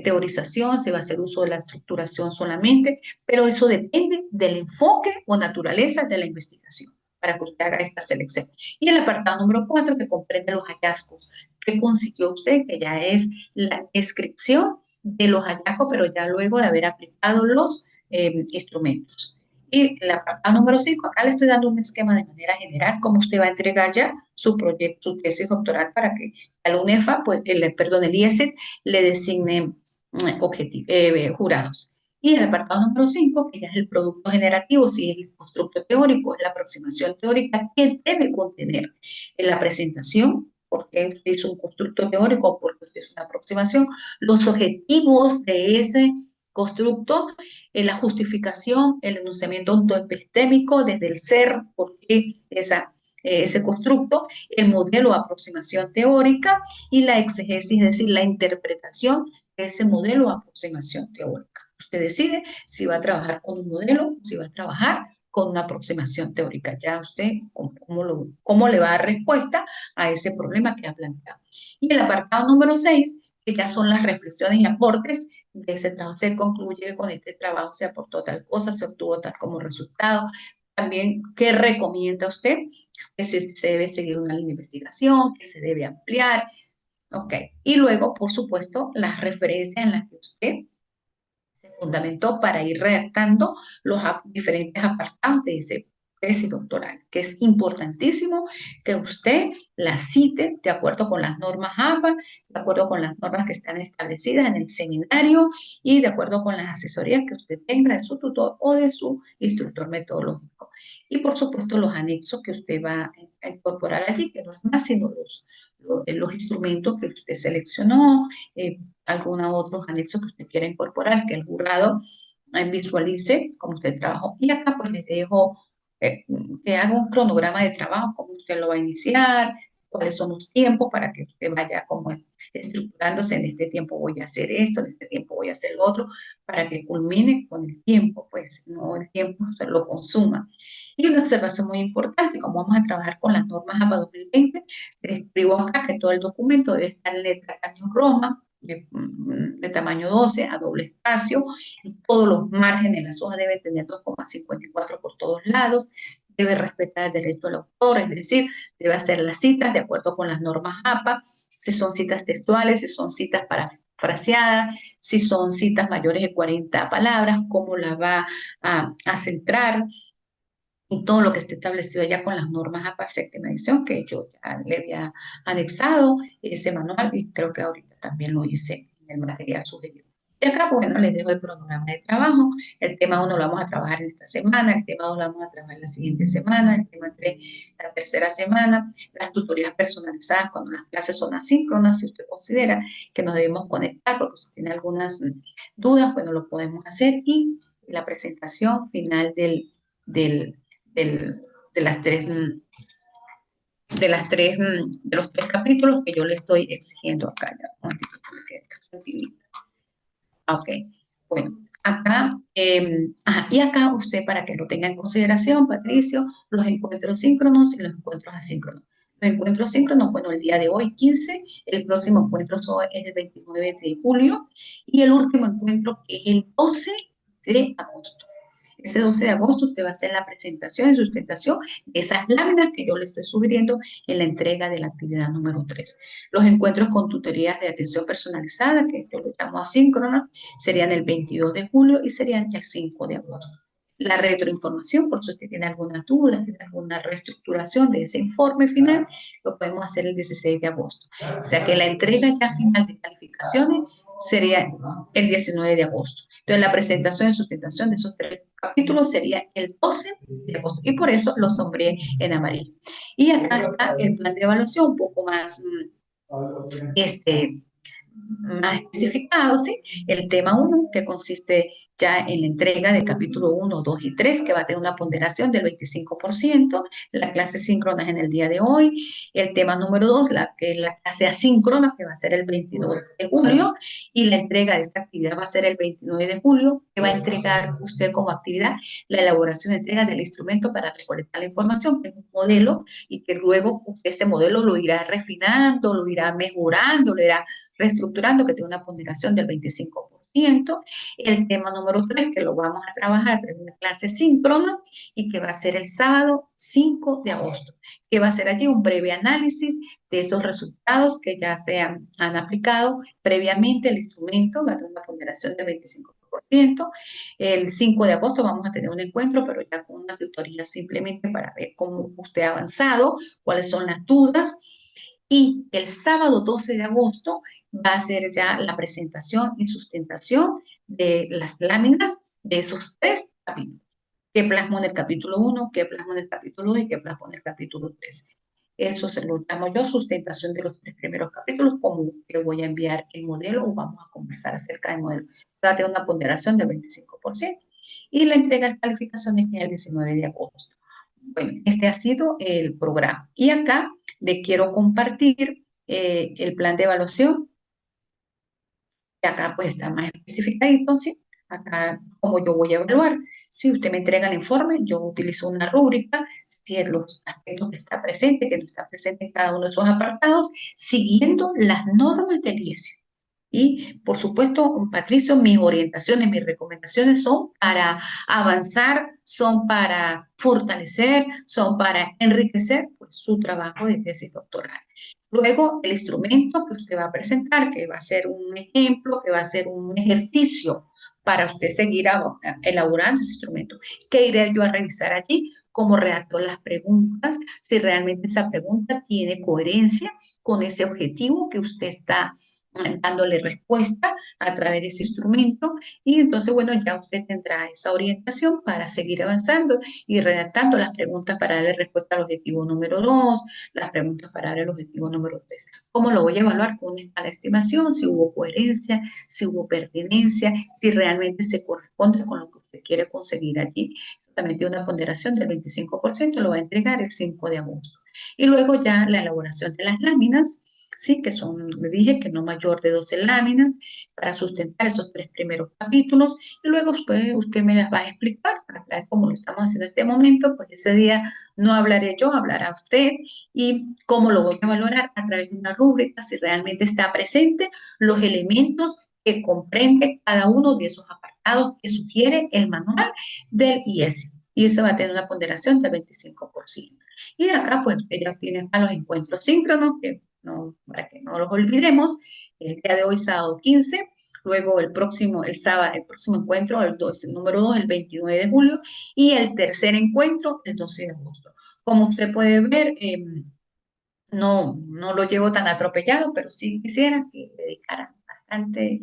teorización, si va a hacer uso de la estructuración solamente, pero eso depende del enfoque o naturaleza de la investigación para que usted haga esta selección. Y el apartado número 4, que comprende los hallazgos. ¿Qué consiguió usted? Que ya es la descripción de los hallazgos, pero ya luego de haber aplicado los instrumentos. Y el apartado número 5, acá le estoy dando un esquema de manera general, cómo usted va a entregar ya su proyecto, su tesis doctoral para que al UNEFA, pues, el IESET, le designe jurados. Y el apartado número 5, que ya es el producto generativo, si es el constructo teórico, es la aproximación teórica que debe contener en la presentación, porque usted es un constructo teórico, porque usted es una aproximación, los objetivos de ese constructo, la justificación, el enunciamiento ontoepistémico desde el ser, por qué ese constructo, el modelo de aproximación teórica y la exegesis, es decir, la interpretación ese modelo o aproximación teórica. Usted decide si va a trabajar con un modelo o si va a trabajar con una aproximación teórica. Ya usted, cómo le va a dar respuesta a ese problema que ha planteado. Y el apartado número 6, que ya son las reflexiones y aportes de ese trabajo. Se concluye que con este trabajo se aportó tal cosa, se obtuvo tal como resultado. También, ¿qué recomienda usted? Que se debe seguir una línea de investigación, que se debe ampliar. Ok. Y luego, por supuesto, las referencias en las que usted se fundamentó para ir redactando los diferentes apartados de ese tesis doctoral, que es importantísimo que usted la cite de acuerdo con las normas APA, de acuerdo con las normas que están establecidas en el seminario y de acuerdo con las asesorías que usted tenga de su tutor o de su instructor metodológico. Y por supuesto los anexos que usted va a incorporar allí, que no es más sino los instrumentos que usted seleccionó, algunos otros anexos que usted quiera incorporar, que el jurado visualice cómo usted trabajó. Y acá pues les dejo que haga un cronograma de trabajo, cómo usted lo va a iniciar, cuáles son los tiempos para que usted vaya como estructurándose. En este tiempo voy a hacer esto, en este tiempo voy a hacer lo otro, para que culmine con el tiempo, pues no el tiempo se lo consuma. Y una observación muy importante, como vamos a trabajar con las normas APA 2020, les escribo acá que todo el documento debe estar en letra Times New Roman, de tamaño 12 a doble espacio, y todos los márgenes, las hojas deben tener 2,54 por todos lados, debe respetar el derecho del autor, es decir, debe hacer las citas de acuerdo con las normas APA, si son citas textuales, si son citas parafraseadas, si son citas mayores de 40 palabras, cómo la va a centrar, y todo lo que esté establecido ya con las normas APA séptima edición, que yo ya le había anexado ese manual y creo que ahorita también lo hice en el material sugerido. Y acá, bueno, les dejo el cronograma de trabajo. El tema 1 lo vamos a trabajar en esta semana, el tema 2 lo vamos a trabajar la siguiente semana, el tema 3 la tercera semana, las tutorías personalizadas cuando las clases son asíncronas, si usted considera que nos debemos conectar porque si tiene algunas dudas, bueno, lo podemos hacer, y la presentación final del de las tres, de los tres capítulos que yo le estoy exigiendo acá. Ya, ok, bueno, acá, y acá usted para que lo tenga en consideración, Patricio, los encuentros síncronos y los encuentros asíncronos. Los encuentros síncronos, bueno, el día de hoy 15, el próximo encuentro es el 29 de julio y el último encuentro es el 12 de agosto. Ese 12 de agosto usted va a hacer la presentación y sustentación de esas láminas que yo le estoy sugiriendo en la entrega de la actividad número 3. Los encuentros con tutorías de atención personalizada, que yo lo llamo asíncrona, serían el 22 de julio y serían el 5 de agosto. La retroinformación, por si usted tiene alguna duda, tiene alguna reestructuración de ese informe final, lo podemos hacer el 16 de agosto. O sea que la entrega ya final de calificaciones sería el 19 de agosto. Entonces la presentación y sustentación de esos tres capítulos sería el 12 de agosto y por eso lo sombré en amarillo. Y acá está el plan de evaluación un poco más más especificado, ¿sí? El tema 1, que consiste ya en la entrega del capítulo 1, 2 y 3, que va a tener una ponderación del 25%, la clase síncrona es en el día de hoy, el tema número 2, que es la clase asíncrona, que va a ser el 22 de julio, y la entrega de esta actividad va a ser el 29 de julio, que va a entregar usted como actividad la elaboración de entrega del instrumento para recolectar la información, que es un modelo, y que luego ese modelo lo irá refinando, lo irá mejorando, lo irá reestructurando, que tiene una ponderación del 25%. El tema número 3, que lo vamos a trabajar en una clase síncrona y que va a ser el sábado 5 de agosto, que va a ser allí un breve análisis de esos resultados que ya se han aplicado previamente. El instrumento va a tener una ponderación del 25%. El 5 de agosto vamos a tener un encuentro, pero ya con una tutoría simplemente para ver cómo usted ha avanzado, cuáles son las dudas. Y el sábado 12 de agosto va a ser ya la presentación y sustentación de las láminas de esos tres capítulos. ¿Qué plasmo en el capítulo 1, qué plasmo en el capítulo 2 y qué plasmo en el capítulo 3? Eso se lo llamo yo sustentación de los tres primeros capítulos, como le voy a enviar el modelo o vamos a conversar acerca del modelo. Va a tener una ponderación del 25% y la entrega de calificaciones es el 19 de agosto. Bueno, este ha sido el programa. Y acá le quiero compartir el plan de evaluación Y acá pues está más especificadito, ¿sí? Acá, como yo voy a evaluar, si usted me entrega el informe, yo utilizo una rúbrica, si es los aspectos que está presente, que no está presente en cada uno de esos apartados, siguiendo las normas del IES. Y, por supuesto, Patricio, mis orientaciones, mis recomendaciones son para avanzar, son para fortalecer, son para enriquecer pues, su trabajo de tesis doctoral. Luego, el instrumento que usted va a presentar, que va a ser un ejemplo, que va a ser un ejercicio para usted seguir elaborando ese instrumento. ¿Qué iré yo a revisar allí? Cómo redactó las preguntas, si realmente esa pregunta tiene coherencia con ese objetivo que usted está dándole respuesta a través de ese instrumento y entonces, bueno, ya usted tendrá esa orientación para seguir avanzando y redactando las preguntas para darle respuesta al objetivo número 2, las preguntas para dar el objetivo número 3. ¿Cómo lo voy a evaluar? Con una escala de estimación, si hubo coherencia, si hubo pertinencia, si realmente se corresponde con lo que usted quiere conseguir allí. También tiene una ponderación del 25%, lo va a entregar el 5 de agosto. Y luego ya la elaboración de las láminas, sí, que son, le dije que no mayor de 12 láminas para sustentar esos 3 primeros capítulos y luego usted me las va a explicar a través como lo estamos haciendo en este momento, pues ese día no hablaré yo, hablará usted y cómo lo voy a valorar a través de una rúbrica, si realmente está presente los elementos que comprende cada uno de esos apartados que sugiere el manual del IES. Y eso va a tener una ponderación del 25%. Y acá, pues, ya tienen a los encuentros síncronos, que no, para que no los olvidemos, el día de hoy, sábado 15, luego el próximo, el sábado, el próximo encuentro, el número 2, el 29 de julio, y el tercer encuentro, el 12 de agosto. Como usted puede ver, no lo llevo tan atropellado, pero sí quisiera que le dedicara bastante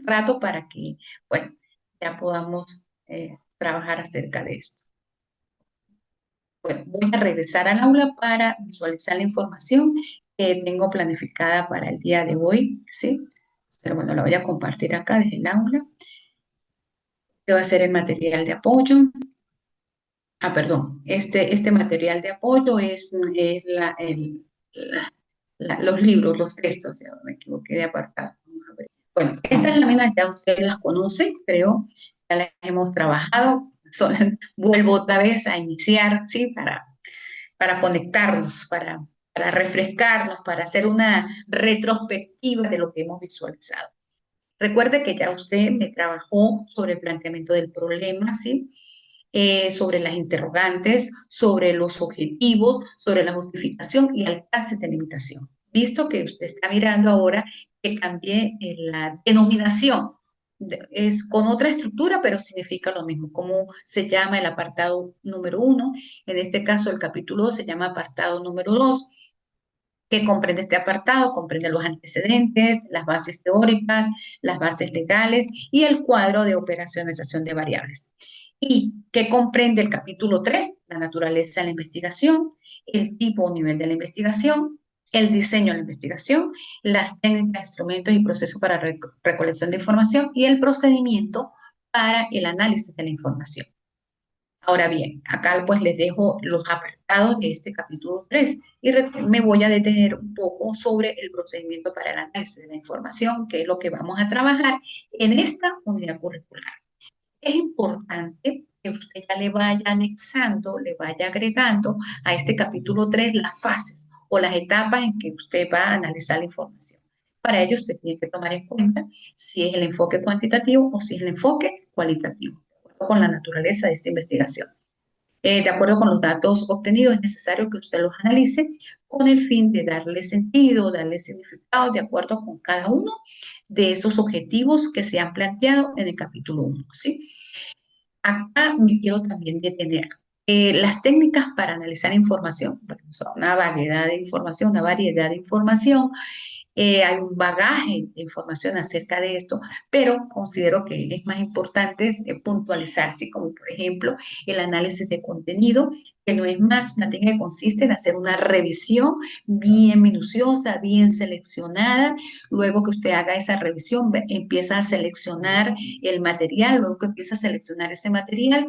rato para que, bueno, ya podamos trabajar acerca de esto. Bueno, voy a regresar al aula para visualizar la información que tengo planificada para el día de hoy, ¿sí? Pero bueno, la voy a compartir acá desde el aula. Este va a ser el material de apoyo. Perdón, este material de apoyo es los libros, los textos, ya me equivoqué de apartado. Vamos a ver. Bueno, estas láminas ya ustedes las conocen, creo, ya las hemos trabajado. Vuelvo otra vez a iniciar, ¿sí? Para conectarnos, para refrescarnos, para hacer una retrospectiva de lo que hemos visualizado. Recuerde que ya usted me trabajó sobre el planteamiento del problema, ¿sí? Sobre las interrogantes, sobre los objetivos, sobre la justificación y alcance de limitación. Visto que usted está mirando ahora que cambié la denominación, es con otra estructura, pero significa lo mismo. Como se llama el apartado número 1, en este caso el capítulo 2 se llama apartado número 2. ¿Qué comprende este apartado? Comprende los antecedentes, las bases teóricas, las bases legales y el cuadro de operacionalización de variables. ¿Y qué comprende el capítulo 3? La naturaleza de la investigación, el tipo o nivel de la investigación, el diseño de la investigación, las técnicas, instrumentos y procesos para recolección de información y el procedimiento para el análisis de la información. Ahora bien, acá pues les dejo los apartados de este capítulo 3 y me voy a detener un poco sobre el procedimiento para el análisis de la información, que es lo que vamos a trabajar en esta unidad curricular. Es importante que usted ya le vaya anexando, le vaya agregando a este capítulo 3 las fases o las etapas en que usted va a analizar la información. Para ello usted tiene que tomar en cuenta si es el enfoque cuantitativo o si es el enfoque cualitativo, de acuerdo con la naturaleza de esta investigación. De acuerdo con los datos obtenidos, es necesario que usted los analice con el fin de darle sentido, darle significado de acuerdo con cada uno de esos objetivos que se han planteado en el capítulo 1, ¿sí? Acá me quiero también detener. Las técnicas para analizar información, bueno, son una variedad de información, hay un bagaje de información acerca de esto, pero considero que es más importante puntualizar, ¿sí? Como por ejemplo el análisis de contenido, que no es más una técnica que consiste en hacer una revisión bien minuciosa, bien seleccionada. Luego que usted haga esa revisión, empieza a seleccionar el material, luego que empieza a seleccionar ese material,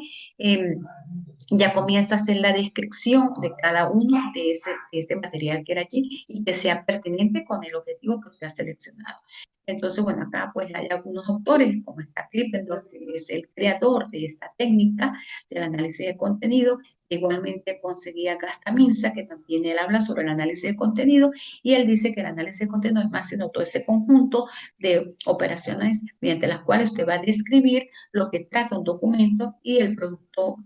ya comienza a hacer la descripción de cada uno de ese material que era allí y que sea pertinente con el objetivo que usted ha seleccionado. Entonces, bueno, acá pues hay algunos autores, como está Clippendorf, que es el creador de esta técnica del análisis de contenido. Igualmente conseguía Gastaminza, que también él habla sobre el análisis de contenido, y él dice que el análisis de contenido es más sino todo ese conjunto de operaciones mediante las cuales usted va a describir lo que trata un documento y el producto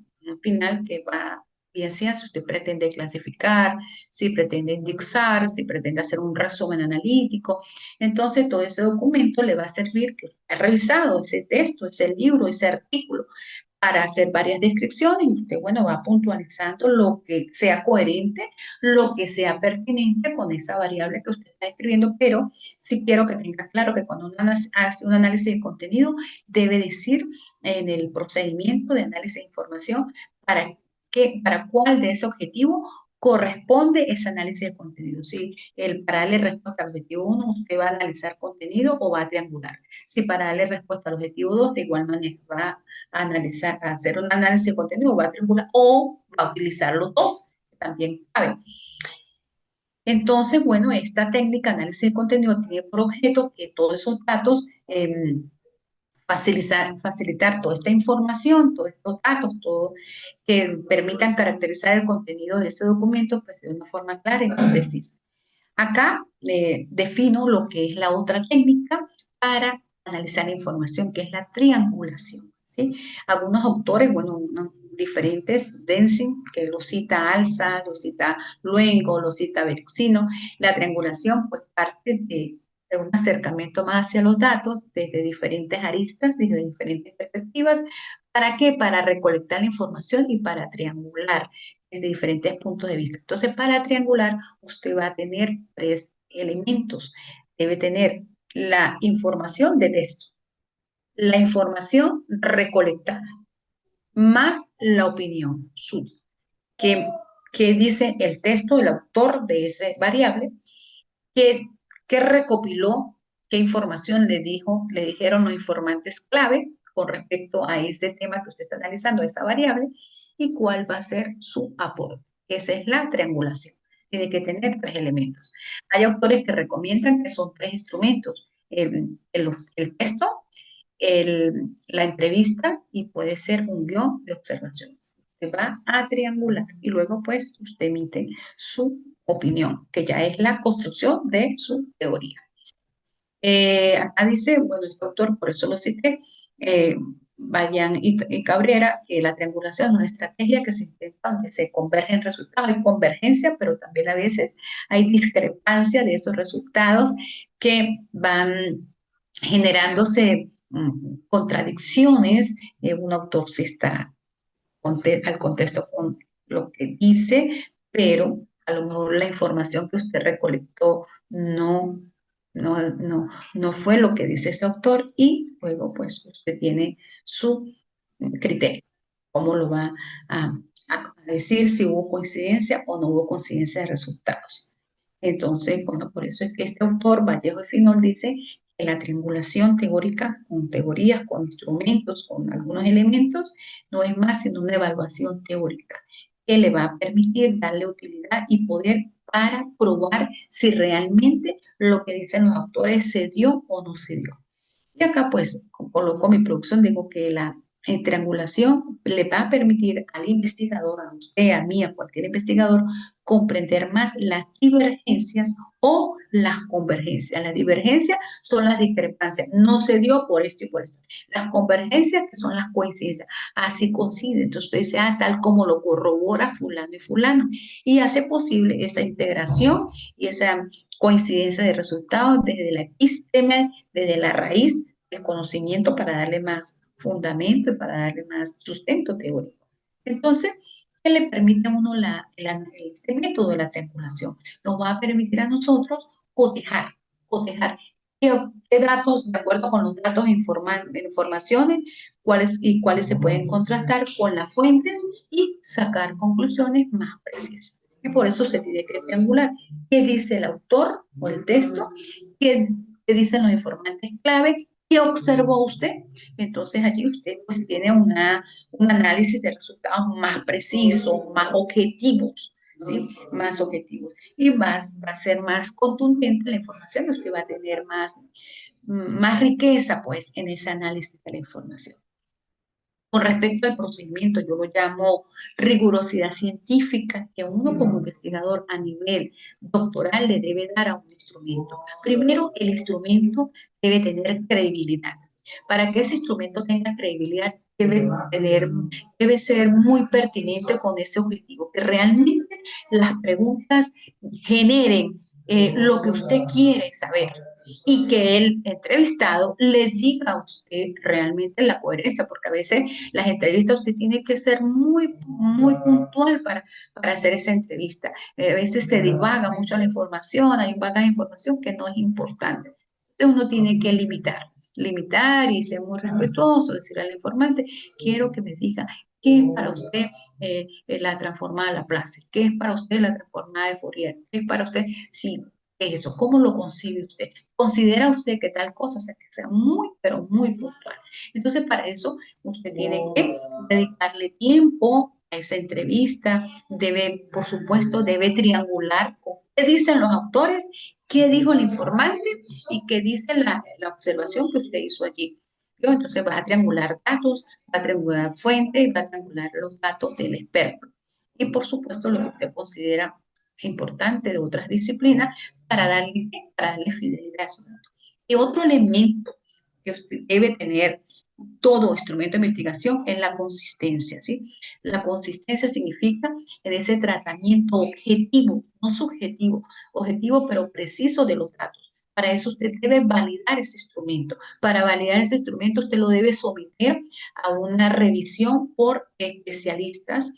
final que va, bien sea si usted pretende clasificar, si pretende indexar, si pretende hacer un resumen analítico. Entonces, todo ese documento le va a servir que ha revisado ese texto, ese libro, ese artículo, para hacer varias descripciones y usted, bueno, va puntualizando lo que sea coherente, lo que sea pertinente con esa variable que usted está escribiendo, pero sí quiero que tenga claro que cuando uno hace un análisis de contenido, debe decir en el procedimiento de análisis de información para para cuál de ese objetivo corresponde ese análisis de contenido. Si para darle respuesta al objetivo 1, usted va a analizar contenido o va a triangular. Si para darle respuesta al objetivo 2, de igual manera va a analizar, a hacer un análisis de contenido, va a triangular o va a utilizar los dos, que también cabe. Entonces, bueno, esta técnica de análisis de contenido tiene por objeto que todos esos datos facilitar toda esta información, todos estos datos, todo, que permitan caracterizar el contenido de ese documento pues, de una forma clara y precisa. Acá defino lo que es la otra técnica para analizar la información, que es la triangulación. ¿Sí? Algunos autores, bueno, diferentes, Denzin, que lo cita Alza, lo cita Luengo, lo cita Berexino, la triangulación pues parte de un acercamiento más hacia los datos desde diferentes aristas, desde diferentes perspectivas. ¿Para qué? Para recolectar la información y para triangular desde diferentes puntos de vista. Entonces, para triangular, usted va a tener tres elementos. Debe tener la información de texto, la información recolectada, más la opinión suya. ¿Qué dice el texto, el autor de esa variable? ¿Qué, qué recopiló? ¿Qué información le dijeron los informantes clave con respecto a ese tema que usted está analizando, esa variable? ¿Y cuál va a ser su aporte? Esa es la triangulación. Tiene que tener tres elementos. Hay autores que recomiendan que son tres instrumentos. El texto, la entrevista y puede ser un guión de observaciones. Usted va a triangular y luego pues usted emite su opinión, que ya es la construcción de su teoría. Acá dice, bueno, este autor, por eso lo cité, Bayan y Cabrera, que la triangulación es una estrategia que se intenta donde se convergen resultados. Hay convergencia, pero también a veces hay discrepancia de esos resultados que van generándose contradicciones. Un autor se está al contexto con lo que dice, pero a lo mejor la información que usted recolectó no fue lo que dice ese autor y luego pues usted tiene su criterio, cómo lo va a, a decir si hubo coincidencia o no hubo coincidencia de resultados. Entonces, bueno, por eso es que este autor, Vallejo y Finol, dice que la triangulación teórica, con teorías, con instrumentos, con algunos elementos, no es más sino una evaluación teórica que le va a permitir darle utilidad y poder para probar si realmente lo que dicen los autores se dio o no se dio. Y acá pues coloco mi producción, digo que la triangulación le va a permitir al investigador, a usted, a mí, a cualquier investigador, comprender más las divergencias o las convergencias. Las divergencias son las discrepancias, no se dio por esto y por esto. Las convergencias que son las coincidencias, así coincide. Entonces usted dice, tal como lo corrobora fulano y fulano, y hace posible esa integración y esa coincidencia de resultados desde la episteme, desde la raíz el conocimiento para darle más fundamento y para darle más sustento teórico. Entonces, ¿qué le permite a uno este método de la triangulación? Nos va a permitir a nosotros cotejar qué datos, de acuerdo con los datos informaciones, cuáles se pueden contrastar con las fuentes y sacar conclusiones más precisas. Y por eso se tiene que triangular. ¿Qué dice el autor o el texto? ¿Qué dicen los informantes clave? ¿Qué observó usted? Entonces allí usted pues tiene un análisis de resultados más precisos, más objetivos, ¿sí? Más objetivos. Y va a ser más contundente la información, usted va a tener más riqueza, pues, en ese análisis de la información. Con respecto al procedimiento, yo lo llamo rigurosidad científica que uno como investigador a nivel doctoral le debe dar a un instrumento. Primero, el instrumento debe tener credibilidad. Para que ese instrumento tenga credibilidad, debe ser muy pertinente con ese objetivo, que realmente las preguntas generen lo que usted quiere saber y que el entrevistado le diga a usted realmente la coherencia, porque a veces las entrevistas usted tiene que ser muy puntual para hacer esa entrevista. A veces se divaga mucho la información, hay un bagaje de información que no es importante. Entonces uno tiene que limitar y ser muy respetuoso, decirle al informante, quiero que me diga qué es para usted la transformada Laplace, qué es para usted la transformada de Fourier, qué es para usted, sí, eso, ¿cómo lo concibe usted? ¿Considera usted que tal cosa sea, que sea muy, pero muy puntual? Entonces, para eso, usted tiene que dedicarle tiempo a esa entrevista, debe, por supuesto, debe triangular con qué dicen los autores, qué dijo el informante y qué dice la observación que usted hizo allí. Entonces va a triangular datos, va a triangular fuentes, va a triangular los datos del experto. Y por supuesto, lo que usted considera importante de otras disciplinas para darle fidelidad a su dato. Y otro elemento que usted debe tener todo instrumento de investigación es la consistencia, ¿sí? La consistencia significa en ese tratamiento objetivo, no subjetivo, objetivo pero preciso de los datos. Para eso usted debe validar ese instrumento. Para validar ese instrumento usted lo debe someter a una revisión por especialistas,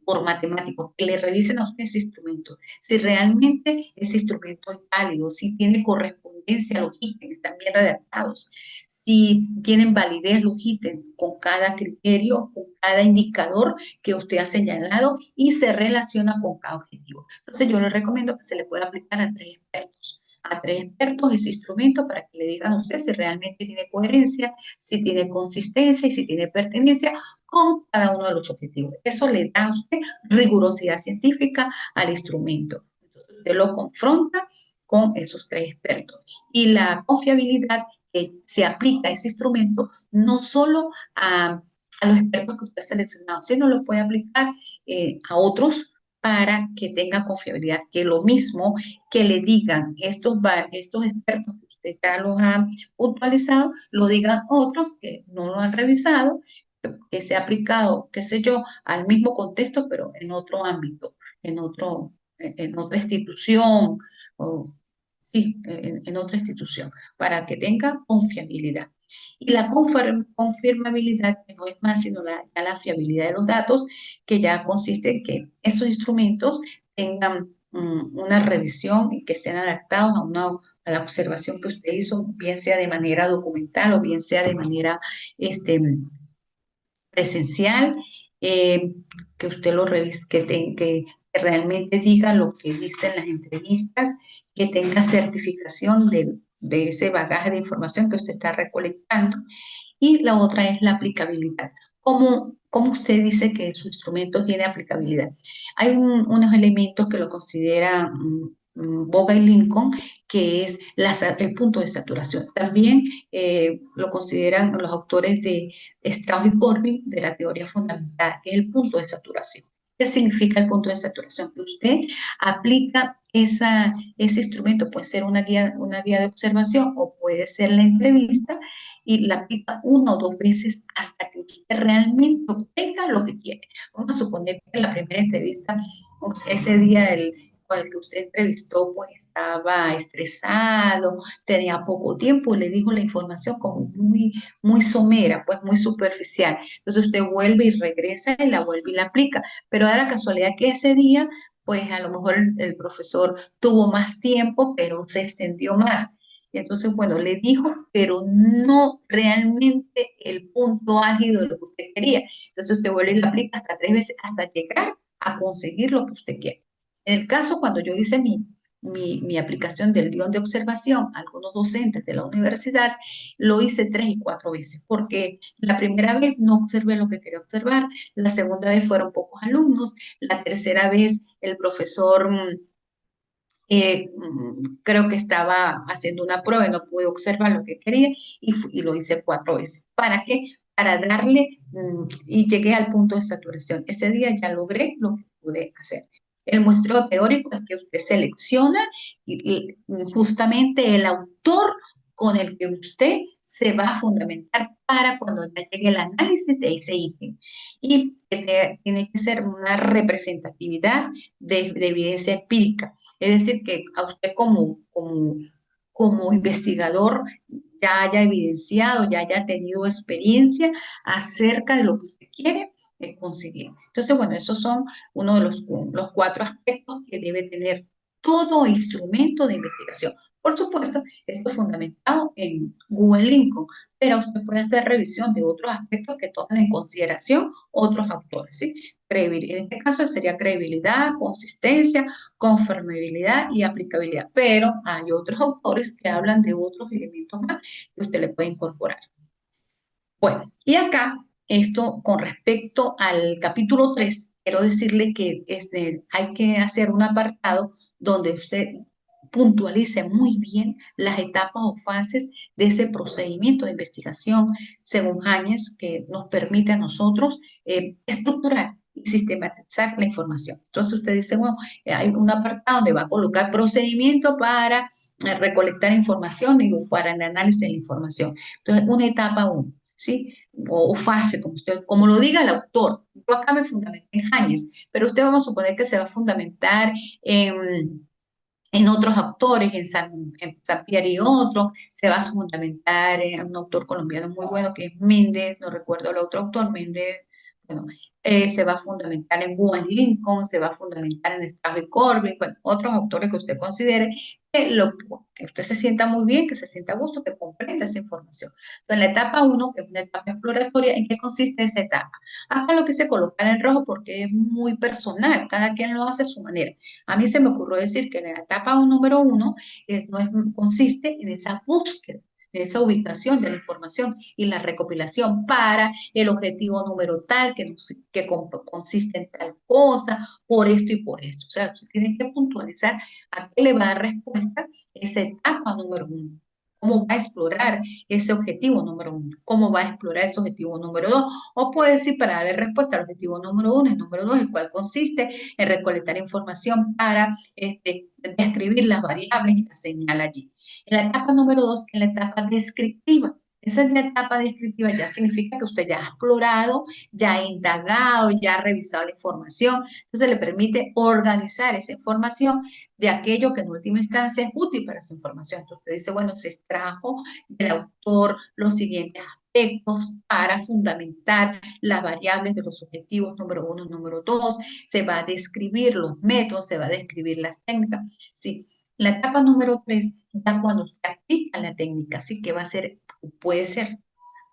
por matemáticos, que le revisen a usted ese instrumento, si realmente ese instrumento es válido, si tiene correspondencia a los ítems, están bien redactados, si tienen validez los ítems con cada criterio, con cada indicador que usted ha señalado y se relaciona con cada objetivo. Entonces yo le recomiendo que se le pueda aplicar a tres expertos ese instrumento para que le digan a usted si realmente tiene coherencia, si tiene consistencia y si tiene pertenencia con cada uno de los objetivos. Eso le da a usted rigurosidad científica al instrumento. Entonces usted lo confronta con esos tres expertos. Y la confiabilidad que se aplica a ese instrumento no solo a los expertos que usted ha seleccionado, sino lo puede aplicar a otros para que tenga confiabilidad, que lo mismo que le digan estos expertos que usted ya los ha puntualizado, lo digan otros que no lo han revisado, que se ha aplicado, qué sé yo, al mismo contexto, pero en otro ámbito, en otra institución, o, sí, en otra institución, para que tenga confiabilidad. Y la confirmabilidad, que no es más sino la fiabilidad de los datos, que ya consiste en que esos instrumentos tengan una revisión y que estén adaptados a la observación que usted hizo, bien sea de manera documental o bien sea de manera este, presencial, eh, que usted lo revise, que realmente diga lo que dicen las entrevistas, que tenga certificación de ese bagaje de información que usted está recolectando. Y la otra es la aplicabilidad. ¿Cómo usted dice que su instrumento tiene aplicabilidad? Hay unos elementos que lo consideran Boga y Lincoln, que es el punto de saturación. También lo consideran los autores de Strauss y Corbin de la teoría fundamental, que es el punto de saturación. ¿Qué significa el punto de saturación? Que usted aplica ese instrumento, puede ser una guía de observación o puede ser la entrevista, y la aplica una o dos veces hasta que usted realmente obtenga lo que quiere. Vamos a suponer que en la primera entrevista, ese día al que usted entrevistó, pues estaba estresado, tenía poco tiempo, le dijo la información como muy somera, pues muy superficial. Entonces usted vuelve y regresa y la vuelve y la aplica. Pero da la casualidad que ese día, pues a lo mejor el profesor tuvo más tiempo, pero se extendió más. Y entonces, bueno, le dijo, pero no realmente el punto álgido de lo que usted quería. Entonces usted vuelve y la aplica hasta tres veces hasta llegar a conseguir lo que usted quiere. En el caso, cuando yo hice mi aplicación del guión de observación, algunos docentes de la universidad, lo hice 3 y 4 veces, porque la primera vez no observé lo que quería observar, la segunda vez fueron pocos alumnos, la tercera vez el profesor Creo que estaba haciendo una prueba y no pude observar lo que quería y lo hice 4 veces. ¿Para qué? Para darle y llegué al punto de saturación. Ese día ya logré lo que pude hacer. El muestreo teórico es que usted selecciona justamente el autor con el que usted se va a fundamentar para cuando ya llegue el análisis de ese ítem. Y tiene que ser una representatividad de evidencia empírica. Es decir, que a usted como investigador ya haya evidenciado, ya haya tenido experiencia acerca de lo que usted quiere conseguir. Entonces, bueno, esos son uno de los 4 aspectos que debe tener todo instrumento de investigación. Por supuesto, esto es fundamentado en Google Lincoln, pero usted puede hacer revisión de otros aspectos que toman en consideración otros autores, ¿sí? En este caso sería credibilidad, consistencia, conformabilidad y aplicabilidad, pero hay otros autores que hablan de otros elementos más que usted le puede incorporar. Bueno, y acá, esto con respecto al capítulo 3, quiero decirle que hay que hacer un apartado donde usted puntualice muy bien las etapas o fases de ese procedimiento de investigación, según Áñez, que nos permite a nosotros estructurar y sistematizar la información. Entonces usted dice, bueno, hay un apartado donde va a colocar procedimiento para recolectar información y para el análisis de la información. Entonces, una etapa 1. ¿Sí? O fase, como lo diga el autor. Yo acá me fundamenté en Áñez, pero usted vamos a suponer que se va a fundamentar en otros autores, en Sapier y otro, se va a fundamentar en un autor colombiano muy bueno que es Méndez, no recuerdo el otro autor, Méndez, bueno, se va a fundamentar en Google Lincoln, se va a fundamentar en Straub y Corbin, bueno, otros autores que usted considere que usted se sienta muy bien, que se sienta a gusto, que comprenda esa información. Entonces, la etapa 1, que es una etapa exploratoria, ¿en qué consiste esa etapa? Acá lo quise colocar en rojo porque es muy personal, cada quien lo hace a su manera. A mí se me ocurrió decir que la etapa número 1 consiste en esa búsqueda, en esa ubicación de la información y la recopilación para el objetivo número tal, consiste en tal cosa, por esto y por esto. O sea, usted tiene que puntualizar a qué le va a dar respuesta esa etapa número 1. ¿Cómo va a explorar ese objetivo número 1? ¿Cómo va a explorar ese objetivo número 2? O puede decir para darle respuesta al objetivo número 1 y número 2, el cual consiste en recolectar información para describir las variables y la señal allí. En la etapa número 2, que es la etapa descriptiva. Esa es la etapa descriptiva, ya significa que usted ya ha explorado, ya ha indagado, ya ha revisado la información. Entonces le permite organizar esa información de aquello que en última instancia es útil para esa información. Entonces usted dice, bueno, se extrajo del autor los siguientes aspectos para fundamentar las variables de los objetivos número 1 y número 2, se va a describir los métodos, se va a describir las técnicas, ¿sí? La etapa número 3, ya cuando se aplica la técnica, ¿sí? Que va a ser, puede ser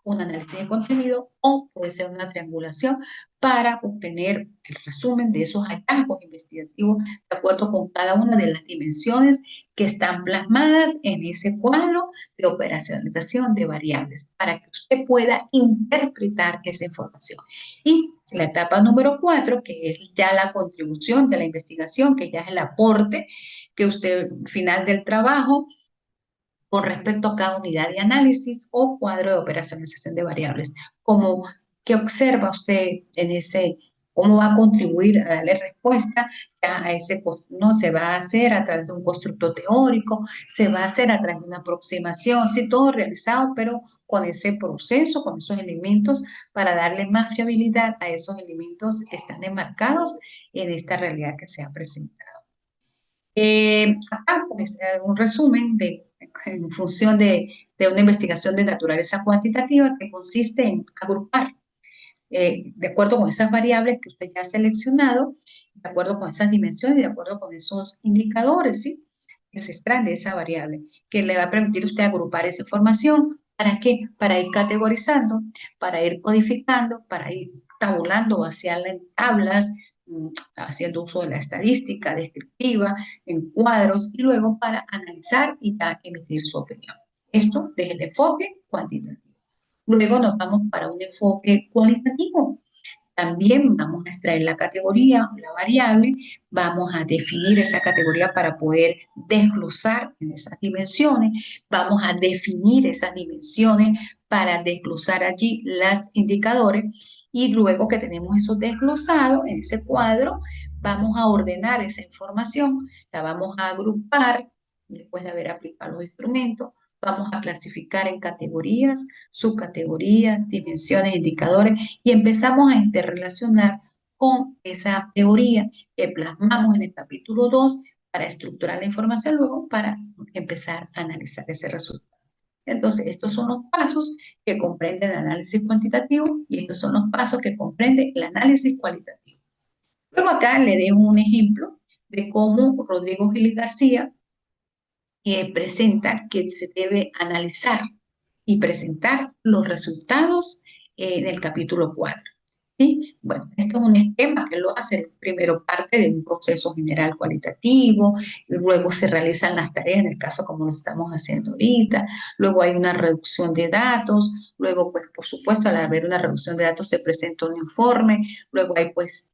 un análisis de contenido o puede ser una triangulación para obtener el resumen de esos hallazgos investigativos de acuerdo con cada una de las dimensiones que están plasmadas en ese cuadro de operacionalización de variables para que usted pueda interpretar esa información. Y la etapa número 4, que es ya la contribución de la investigación, que ya es el aporte que usted, final del trabajo, con respecto a cada unidad de análisis o cuadro de operacionalización de variables. Como, ¿qué observa usted en ese, cómo va a contribuir a darle respuesta ya a ese, no se va a hacer a través de un constructo teórico, se va a hacer a través de una aproximación, sí, todo realizado, pero con ese proceso, con esos elementos, para darle más fiabilidad a esos elementos que están enmarcados en esta realidad que se ha presentado. Acá, pues, un resumen en función de una investigación de naturaleza cuantitativa que consiste en agrupar, de acuerdo con esas variables que usted ya ha seleccionado, de acuerdo con esas dimensiones, de acuerdo con esos indicadores, ¿sí? Que se extraen de esa variable, que le va a permitir a usted agrupar esa información. ¿Para qué? Para ir categorizando, para ir codificando, para ir tabulando, vaciarla en tablas, haciendo uso de la estadística descriptiva, en cuadros, y luego para analizar y emitir su opinión. Esto desde el enfoque cuantitativo. Luego nos vamos para un enfoque cualitativo, También vamos a extraer la categoría, la variable, vamos a definir esa categoría para poder desglosar en esas dimensiones, vamos a definir esas dimensiones para desglosar allí los indicadores y luego que tenemos eso desglosado en ese cuadro, vamos a ordenar esa información, la vamos a agrupar después de haber aplicado los instrumentos, vamos a clasificar en categorías, subcategorías, dimensiones, indicadores y empezamos a interrelacionar con esa teoría que plasmamos en el capítulo 2 para estructurar la información, luego para empezar a analizar ese resultado. Entonces, estos son los pasos que comprende el análisis cuantitativo y estos son los pasos que comprende el análisis cualitativo. Luego acá le dejo un ejemplo de cómo Rodrigo Gil García presenta que se debe analizar y presentar los resultados en el capítulo 4. ¿Sí? Bueno, esto es un esquema que lo hace primero parte de un proceso general cualitativo, y luego se realizan las tareas, en el caso como lo estamos haciendo ahorita, luego hay una reducción de datos, luego pues por supuesto al haber una reducción de datos se presenta un informe, luego hay pues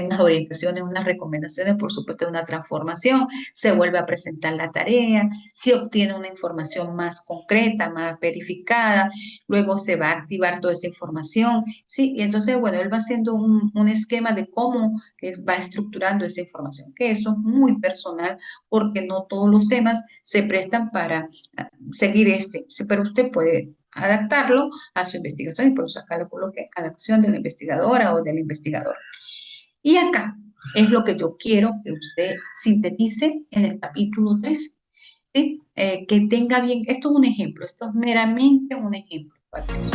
unas orientaciones, unas recomendaciones, por supuesto una transformación, se vuelve a presentar la tarea, se obtiene una información más concreta, más verificada, luego se va a activar toda esa información, ¿sí? Y entonces, bueno, él va haciendo un esquema de cómo va estructurando esa información, que eso es muy personal porque no todos los temas se prestan para seguir pero usted puede adaptarlo a su investigación y por eso acá lo coloque a la acción de la investigadora o del investigador. Y acá es lo que yo quiero que usted sintetice en el capítulo 3. ¿Sí? Que tenga bien, esto es un ejemplo, esto es meramente un ejemplo para eso.